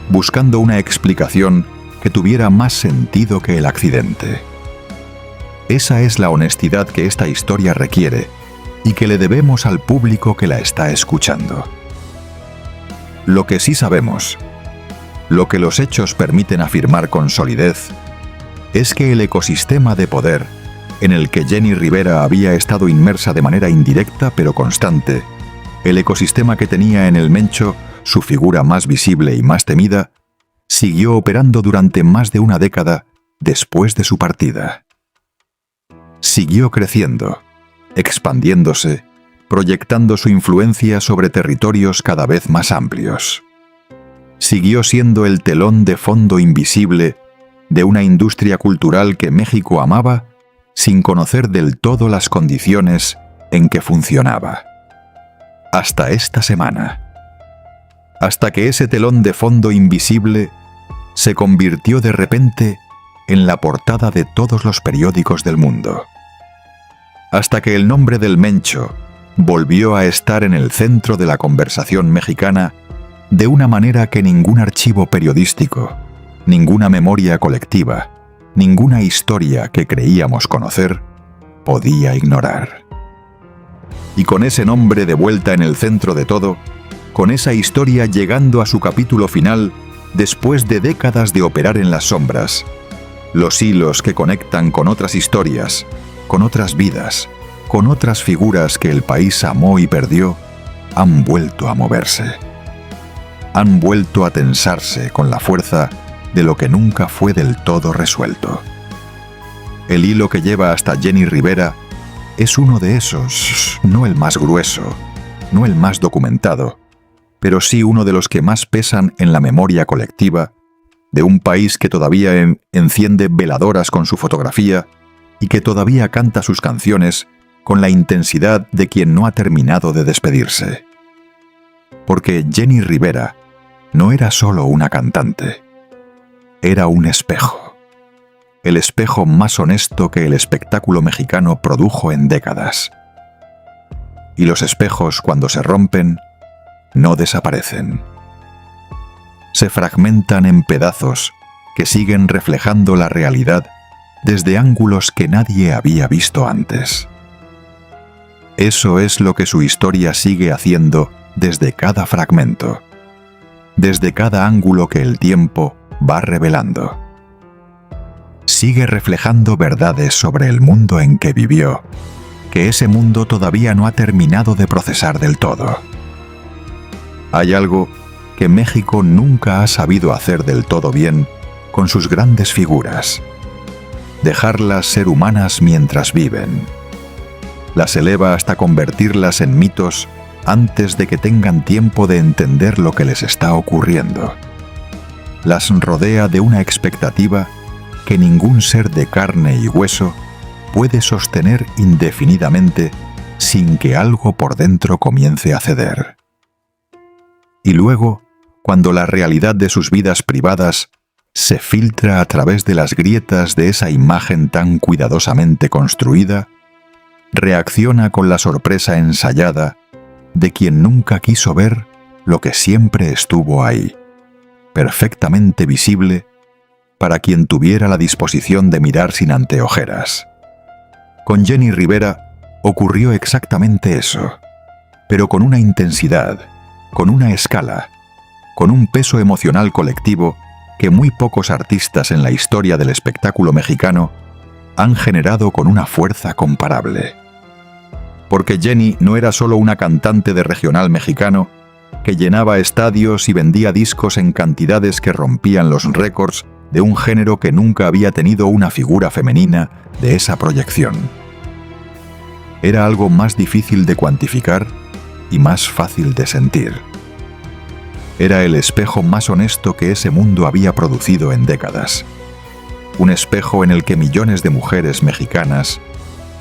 Speaker 1: buscando una explicación que tuviera más sentido que el accidente. Esa es la honestidad que esta historia requiere y que le debemos al público que la está escuchando. Lo que sí sabemos, lo que los hechos permiten afirmar con solidez, es que el ecosistema de poder en el que Jenny Rivera había estado inmersa de manera indirecta pero constante, el ecosistema que tenía en el Mencho su figura más visible y más temida, siguió operando durante más de una década después de su partida. Siguió creciendo, expandiéndose, proyectando su influencia sobre territorios cada vez más amplios. Siguió siendo el telón de fondo invisible de una industria cultural que México amaba sin conocer del todo las condiciones en que funcionaba. Hasta esta semana. Hasta que ese telón de fondo invisible se convirtió de repente en la portada de todos los periódicos del mundo. Hasta que el nombre del Mencho volvió a estar en el centro de la conversación mexicana de una manera que ningún archivo periodístico, ninguna memoria colectiva, ninguna historia que creíamos conocer podía ignorar. Y con ese nombre de vuelta en el centro de todo, con esa historia llegando a su capítulo final después de décadas de operar en las sombras, los hilos que conectan con otras historias, con otras vidas, con otras figuras que el país amó y perdió, han vuelto a moverse. han vuelto a tensarse con la fuerza de lo que nunca fue del todo resuelto. El hilo que lleva hasta Jenni Rivera es uno de esos, no el más grueso, no el más documentado, pero sí uno de los que más pesan en la memoria colectiva de un país que todavía enciende veladoras con su fotografía y que todavía canta sus canciones con la intensidad de quien no ha terminado de despedirse. Porque Jenni Rivera no era solo una cantante, era un espejo. El espejo más honesto que el espectáculo mexicano produjo en décadas. Y los espejos, cuando se rompen, no desaparecen. Se fragmentan en pedazos que siguen reflejando la realidad desde ángulos que nadie había visto antes. Eso es lo que su historia sigue haciendo desde cada fragmento, desde cada ángulo que el tiempo va revelando. Sigue reflejando verdades sobre el mundo en que vivió, que ese mundo todavía no ha terminado de procesar del todo. Hay algo que México nunca ha sabido hacer del todo bien con sus grandes figuras: dejarlas ser humanas mientras viven. Las eleva hasta convertirlas en mitos antes de que tengan tiempo de entender lo que les está ocurriendo. Las rodea de una expectativa que ningún ser de carne y hueso puede sostener indefinidamente sin que algo por dentro comience a ceder. Y luego, cuando la realidad de sus vidas privadas se filtra a través de las grietas de esa imagen tan cuidadosamente construida, reacciona con la sorpresa ensayada de quien nunca quiso ver lo que siempre estuvo ahí, perfectamente visible para quien tuviera la disposición de mirar sin anteojeras. Con Jenni Rivera ocurrió exactamente eso, pero con una intensidad, con una escala, con un peso emocional colectivo que muy pocos artistas en la historia del espectáculo mexicano han generado con una fuerza comparable. Porque Jenni no era solo una cantante de regional mexicano que llenaba estadios y vendía discos en cantidades que rompían los récords de un género que nunca había tenido una figura femenina de esa proyección. Era algo más difícil de cuantificar y más fácil de sentir. Era el espejo más honesto que ese mundo había producido en décadas. Un espejo en el que millones de mujeres mexicanas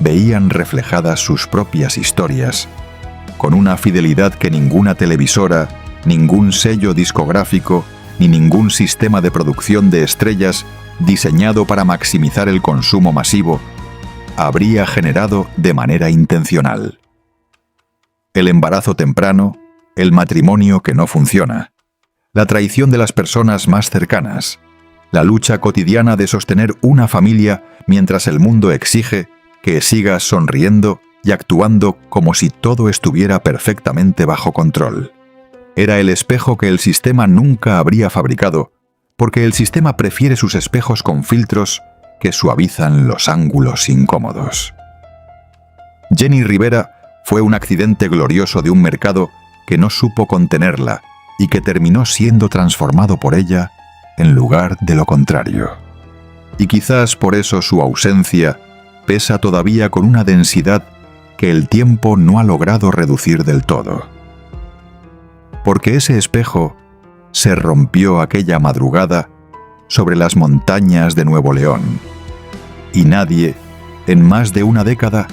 Speaker 1: veían reflejadas sus propias historias, con una fidelidad que ninguna televisora, ningún sello discográfico, ni ningún sistema de producción de estrellas diseñado para maximizar el consumo masivo habría generado de manera intencional. El embarazo temprano, el matrimonio que no funciona, la traición de las personas más cercanas, la lucha cotidiana de sostener una familia mientras el mundo exige que sigas sonriendo y actuando como si todo estuviera perfectamente bajo control. Era el espejo que el sistema nunca habría fabricado, porque el sistema prefiere sus espejos con filtros que suavizan los ángulos incómodos. Jenni Rivera fue un accidente glorioso de un mercado que no supo contenerla y que terminó siendo transformado por ella en lugar de lo contrario. Y quizás por eso su ausencia pesa todavía con una densidad que el tiempo no ha logrado reducir del todo. Porque ese espejo se rompió aquella madrugada sobre las montañas de Nuevo León, y nadie, en más de una década,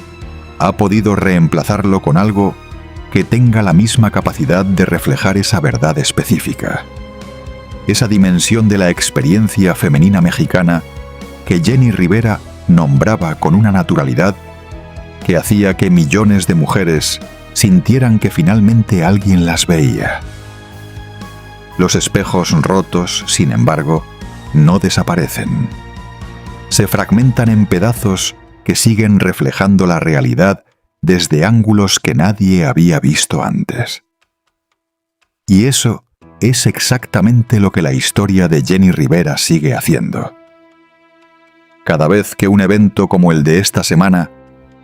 Speaker 1: ha podido reemplazarlo con algo que tenga la misma capacidad de reflejar esa verdad específica, esa dimensión de la experiencia femenina mexicana que Jenni Rivera nombraba con una naturalidad que hacía que millones de mujeres sintieran que finalmente alguien las veía. Los espejos rotos, sin embargo, no desaparecen. Se fragmentan en pedazos que siguen reflejando la realidad desde ángulos que nadie había visto antes. Y eso es exactamente lo que la historia de Jenni Rivera sigue haciendo. Cada vez que un evento como el de esta semana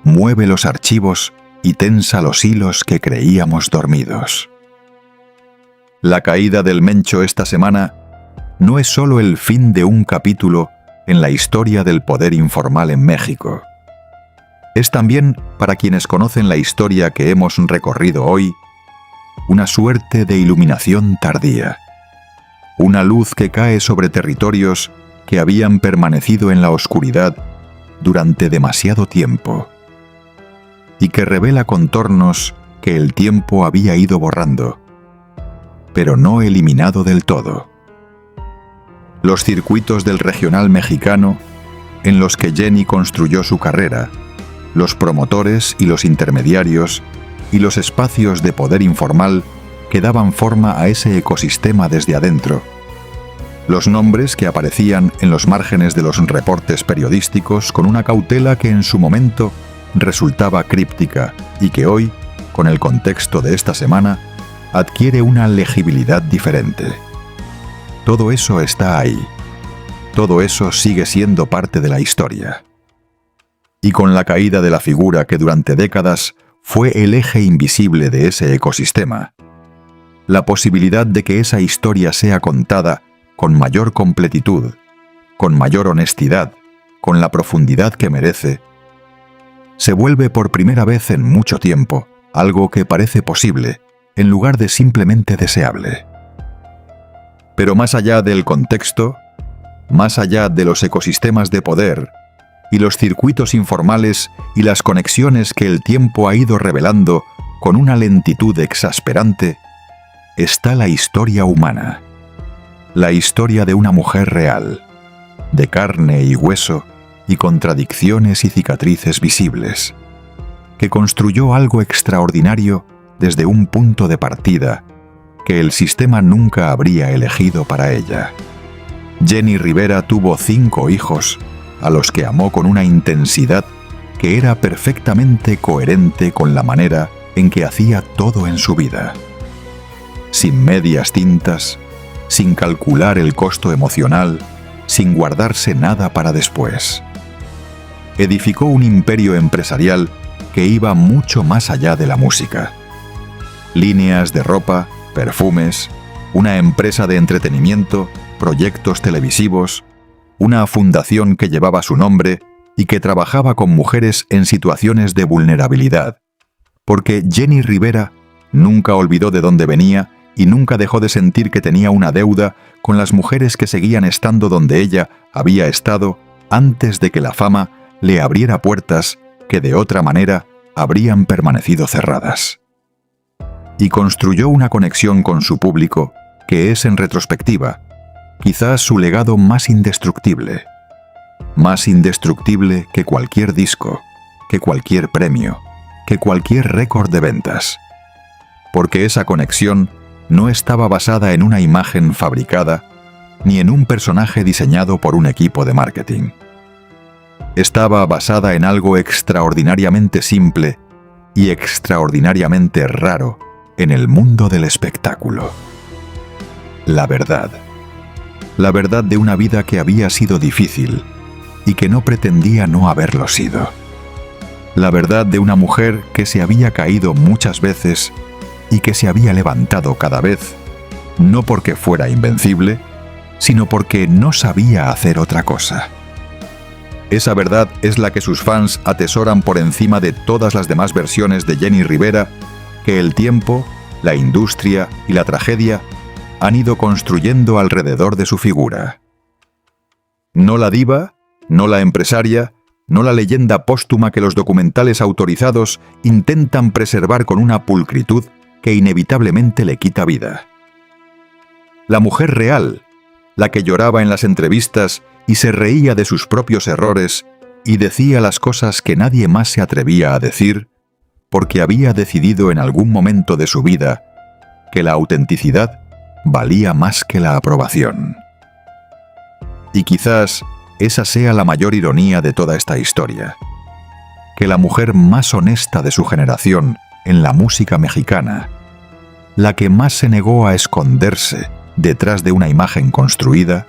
Speaker 1: mueve los archivos y tensa los hilos que creíamos dormidos. La caída del Mencho esta semana no es solo el fin de un capítulo en la historia del poder informal en México. Es también, para quienes conocen la historia que hemos recorrido hoy, una suerte de iluminación tardía. Una luz que cae sobre territorios que habían permanecido en la oscuridad durante demasiado tiempo y que revela contornos que el tiempo había ido borrando, pero no eliminado del todo. Los circuitos del regional mexicano en los que Jenny construyó su carrera, los promotores y los intermediarios y los espacios de poder informal que daban forma a ese ecosistema desde adentro. Los nombres que aparecían en los márgenes de los reportes periodísticos con una cautela que en su momento resultaba críptica y que hoy, con el contexto de esta semana, adquiere una legibilidad diferente. Todo eso está ahí. Todo eso sigue siendo parte de la historia. Y con la caída de la figura que durante décadas fue el eje invisible de ese ecosistema, la posibilidad de que esa historia sea contada con mayor completitud, con mayor honestidad, con la profundidad que merece, se vuelve por primera vez en mucho tiempo algo que parece posible, en lugar de simplemente deseable. Pero más allá del contexto, más allá de los ecosistemas de poder y los circuitos informales y las conexiones que el tiempo ha ido revelando con una lentitud exasperante, está la historia humana. La historia de una mujer real, de carne y hueso y contradicciones y cicatrices visibles, que construyó algo extraordinario desde un punto de partida que el sistema nunca habría elegido para ella. Jenny Rivera tuvo 5 hijos, a los que amó con una intensidad que era perfectamente coherente con la manera en que hacía todo en su vida. Sin medias tintas, sin calcular el costo emocional, sin guardarse nada para después. Edificó un imperio empresarial que iba mucho más allá de la música. Líneas de ropa, perfumes, una empresa de entretenimiento, proyectos televisivos, una fundación que llevaba su nombre y que trabajaba con mujeres en situaciones de vulnerabilidad, porque Jenny Rivera nunca olvidó de dónde venía y nunca dejó de sentir que tenía una deuda con las mujeres que seguían estando donde ella había estado antes de que la fama le abriera puertas que de otra manera habrían permanecido cerradas. Y construyó una conexión con su público que es, en retrospectiva, quizás su legado más indestructible que cualquier disco, que cualquier premio, que cualquier récord de ventas. Porque esa conexión no estaba basada en una imagen fabricada ni en un personaje diseñado por un equipo de marketing. Estaba basada en algo extraordinariamente simple y extraordinariamente raro en el mundo del espectáculo. La verdad. La verdad de una vida que había sido difícil y que no pretendía no haberlo sido. La verdad de una mujer que se había caído muchas veces y que se había levantado cada vez, no porque fuera invencible, sino porque no sabía hacer otra cosa. Esa verdad es la que sus fans atesoran por encima de todas las demás versiones de Jenny Rivera que el tiempo, la industria y la tragedia han ido construyendo alrededor de su figura. No la diva, no la empresaria, no la leyenda póstuma que los documentales autorizados intentan preservar con una pulcritud que inevitablemente le quita vida. La mujer real, la que lloraba en las entrevistas y se reía de sus propios errores y decía las cosas que nadie más se atrevía a decir porque había decidido en algún momento de su vida que la autenticidad valía más que la aprobación. Y quizás esa sea la mayor ironía de toda esta historia, que la mujer más honesta de su generación en la música mexicana, la que más se negó a esconderse detrás de una imagen construida,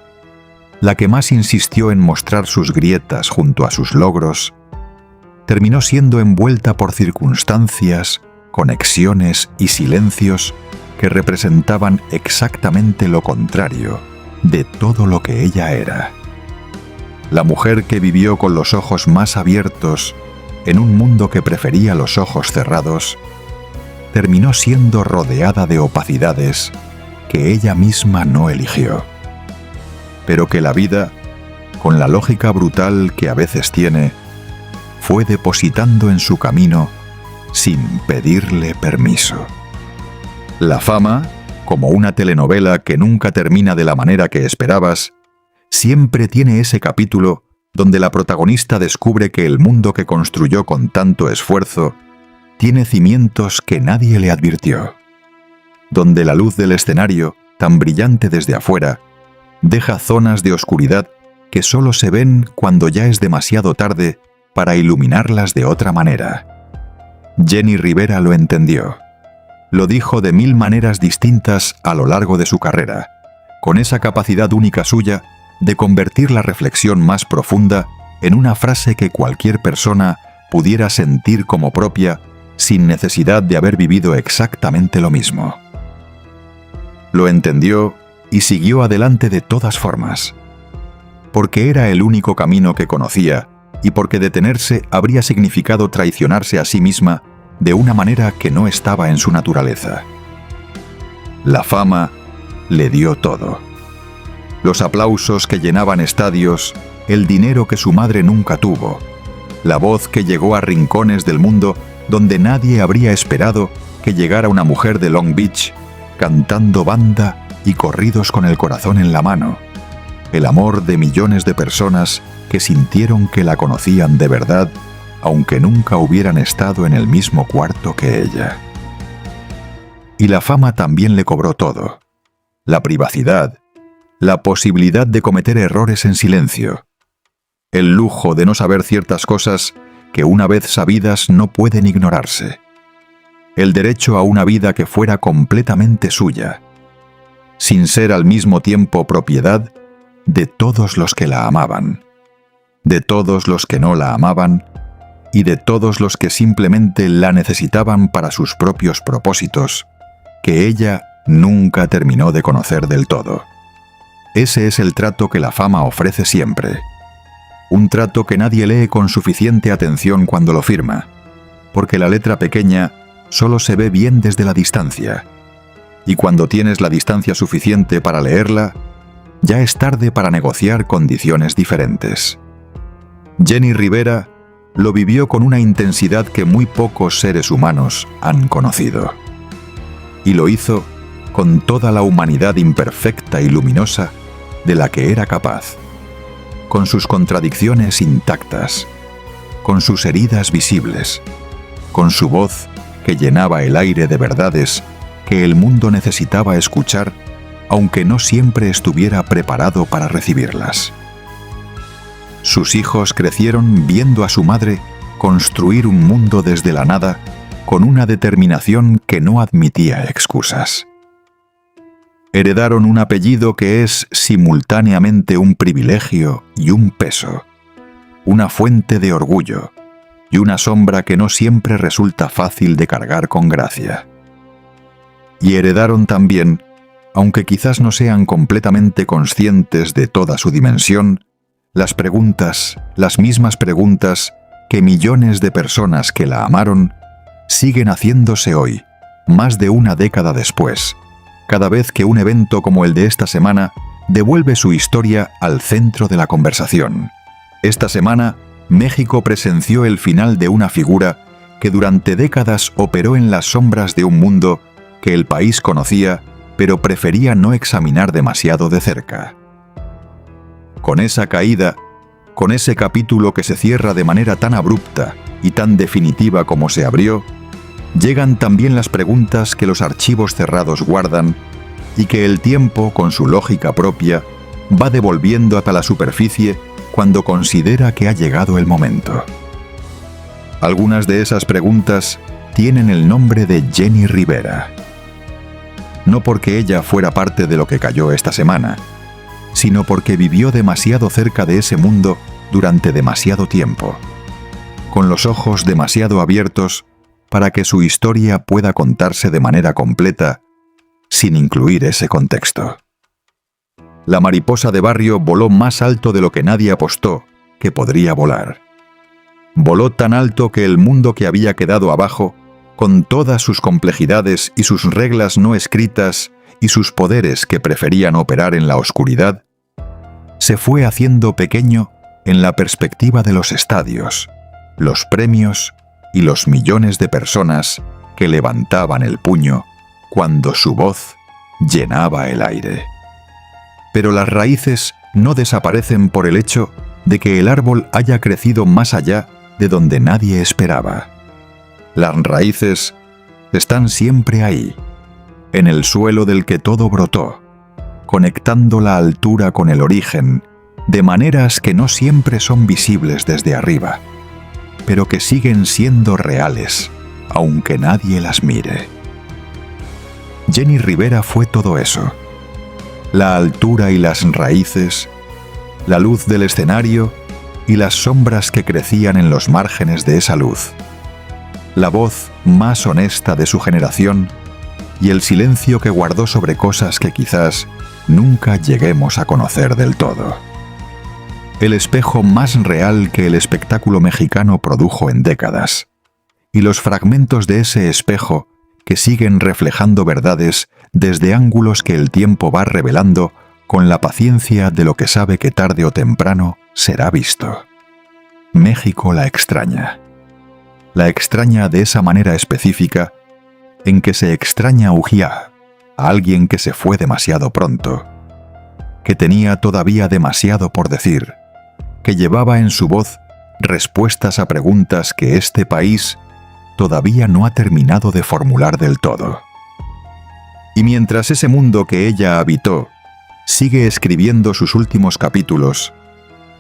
Speaker 1: la que más insistió en mostrar sus grietas junto a sus logros, terminó siendo envuelta por circunstancias, conexiones y silencios que representaban exactamente lo contrario de todo lo que ella era. La mujer que vivió con los ojos más abiertos en un mundo que prefería los ojos cerrados, terminó siendo rodeada de opacidades que ella misma no eligió, pero que la vida, con la lógica brutal que a veces tiene, fue depositando en su camino sin pedirle permiso. La fama, como una telenovela que nunca termina de la manera que esperabas, siempre tiene ese capítulo donde la protagonista descubre que el mundo que construyó con tanto esfuerzo tiene cimientos que nadie le advirtió, donde la luz del escenario, tan brillante desde afuera, deja zonas de oscuridad que solo se ven cuando ya es demasiado tarde para iluminarlas de otra manera. Jenni Rivera lo entendió. Lo dijo de 1000 maneras distintas a lo largo de su carrera, con esa capacidad única suya de convertir la reflexión más profunda en una frase que cualquier persona pudiera sentir como propia sin necesidad de haber vivido exactamente lo mismo. Lo entendió y siguió adelante de todas formas, porque era el único camino que conocía y porque detenerse habría significado traicionarse a sí misma de una manera que no estaba en su naturaleza. La fama le dio todo. Los aplausos que llenaban estadios, el dinero que su madre nunca tuvo, la voz que llegó a rincones del mundo donde nadie habría esperado que llegara una mujer de Long Beach cantando banda y corridos con el corazón en la mano, el amor de millones de personas que sintieron que la conocían de verdad, aunque nunca hubieran estado en el mismo cuarto que ella. Y la fama también le cobró todo: la privacidad, la posibilidad de cometer errores en silencio, el lujo de no saber ciertas cosas que una vez sabidas no pueden ignorarse, el derecho a una vida que fuera completamente suya, sin ser al mismo tiempo propiedad de todos los que la amaban, de todos los que no la amaban y de todos los que simplemente la necesitaban para sus propios propósitos, que ella nunca terminó de conocer del todo. Ese es el trato que la fama ofrece siempre. Un trato que nadie lee con suficiente atención cuando lo firma, porque la letra pequeña solo se ve bien desde la distancia, y cuando tienes la distancia suficiente para leerla, ya es tarde para negociar condiciones diferentes. Jenni Rivera lo vivió con una intensidad que muy pocos seres humanos han conocido. Y lo hizo con toda la humanidad imperfecta y luminosa de la que era capaz, con sus contradicciones intactas, con sus heridas visibles, con su voz que llenaba el aire de verdades que el mundo necesitaba escuchar, aunque no siempre estuviera preparado para recibirlas. Sus hijos crecieron viendo a su madre construir un mundo desde la nada con una determinación que no admitía excusas. Heredaron un apellido que es simultáneamente un privilegio y un peso, una fuente de orgullo y una sombra que no siempre resulta fácil de cargar con gracia. Y heredaron también, aunque quizás no sean completamente conscientes de toda su dimensión, las preguntas, las mismas preguntas que millones de personas que la amaron siguen haciéndose hoy, más de una década después, cada vez que un evento como el de esta semana devuelve su historia al centro de la conversación. Esta semana, México presenció el final de una figura que durante décadas operó en las sombras de un mundo que el país conocía, pero prefería no examinar demasiado de cerca. Con esa caída, con ese capítulo que se cierra de manera tan abrupta y tan definitiva como se abrió, llegan también las preguntas que los archivos cerrados guardan y que el tiempo, con su lógica propia, va devolviendo hasta la superficie cuando considera que ha llegado el momento. Algunas de esas preguntas tienen el nombre de Jenni Rivera. No porque ella fuera parte de lo que cayó esta semana, sino porque vivió demasiado cerca de ese mundo durante demasiado tiempo, con los ojos demasiado abiertos para que su historia pueda contarse de manera completa sin incluir ese contexto. La mariposa de barrio voló más alto de lo que nadie apostó que podría volar. Voló tan alto que el mundo que había quedado abajo, con todas sus complejidades y sus reglas no escritas y sus poderes que preferían operar en la oscuridad, se fue haciendo pequeño en la perspectiva de los estadios, los premios y los millones de personas que levantaban el puño cuando su voz llenaba el aire. Pero las raíces no desaparecen por el hecho de que el árbol haya crecido más allá de donde nadie esperaba. Las raíces están siempre ahí, en el suelo del que todo brotó, conectando la altura con el origen, de maneras que no siempre son visibles desde arriba, pero que siguen siendo reales, aunque nadie las mire. Jenni Rivera fue todo eso. La altura y las raíces, la luz del escenario y las sombras que crecían en los márgenes de esa luz, la voz más honesta de su generación y el silencio que guardó sobre cosas que quizás nunca lleguemos a conocer del todo. El espejo más real que el espectáculo mexicano produjo en décadas, y los fragmentos de ese espejo que siguen reflejando verdades desde ángulos que el tiempo va revelando con la paciencia de lo que sabe que tarde o temprano será visto. México la extraña. La extraña de esa manera específica en que se extraña a Ujiá, a alguien que se fue demasiado pronto, que tenía todavía demasiado por decir, que llevaba en su voz respuestas a preguntas que este país todavía no ha terminado de formular del todo. Y mientras ese mundo que ella habitó sigue escribiendo sus últimos capítulos,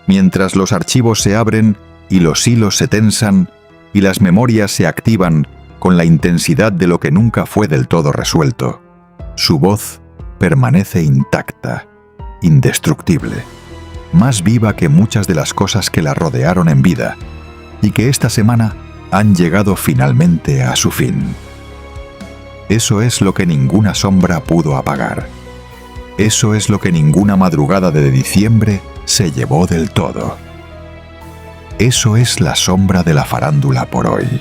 Speaker 1: mientras los archivos se abren y los hilos se tensan y las memorias se activan con la intensidad de lo que nunca fue del todo resuelto, su voz permanece intacta, indestructible, más viva que muchas de las cosas que la rodearon en vida y que esta semana han llegado finalmente a su fin. Eso es lo que ninguna sombra pudo apagar. Eso es lo que ninguna madrugada de diciembre se llevó del todo. Eso es la sombra de la farándula por hoy.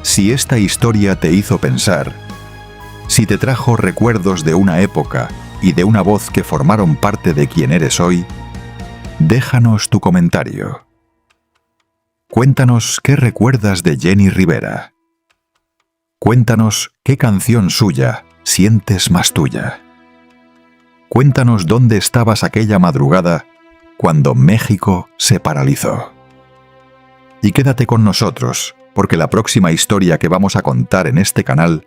Speaker 1: Si esta historia te hizo pensar, si te trajo recuerdos de una época y de una voz que formaron parte de quien eres hoy, déjanos tu comentario. Cuéntanos qué recuerdas de Jenni Rivera. Cuéntanos qué canción suya sientes más tuya. Cuéntanos dónde estabas aquella madrugada cuando México se paralizó. Y quédate con nosotros, porque la próxima historia que vamos a contar en este canal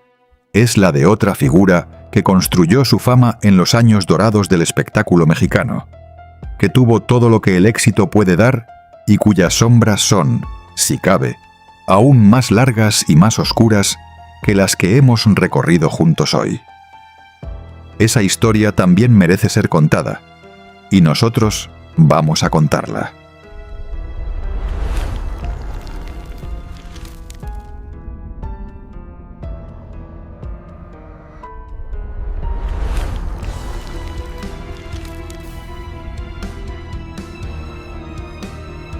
Speaker 1: es la de otra figura que construyó su fama en los años dorados del espectáculo mexicano, que tuvo todo lo que el éxito puede dar y cuyas sombras son, si cabe, aún más largas y más oscuras que las que hemos recorrido juntos hoy. Esa historia también merece ser contada, y nosotros vamos a contarla.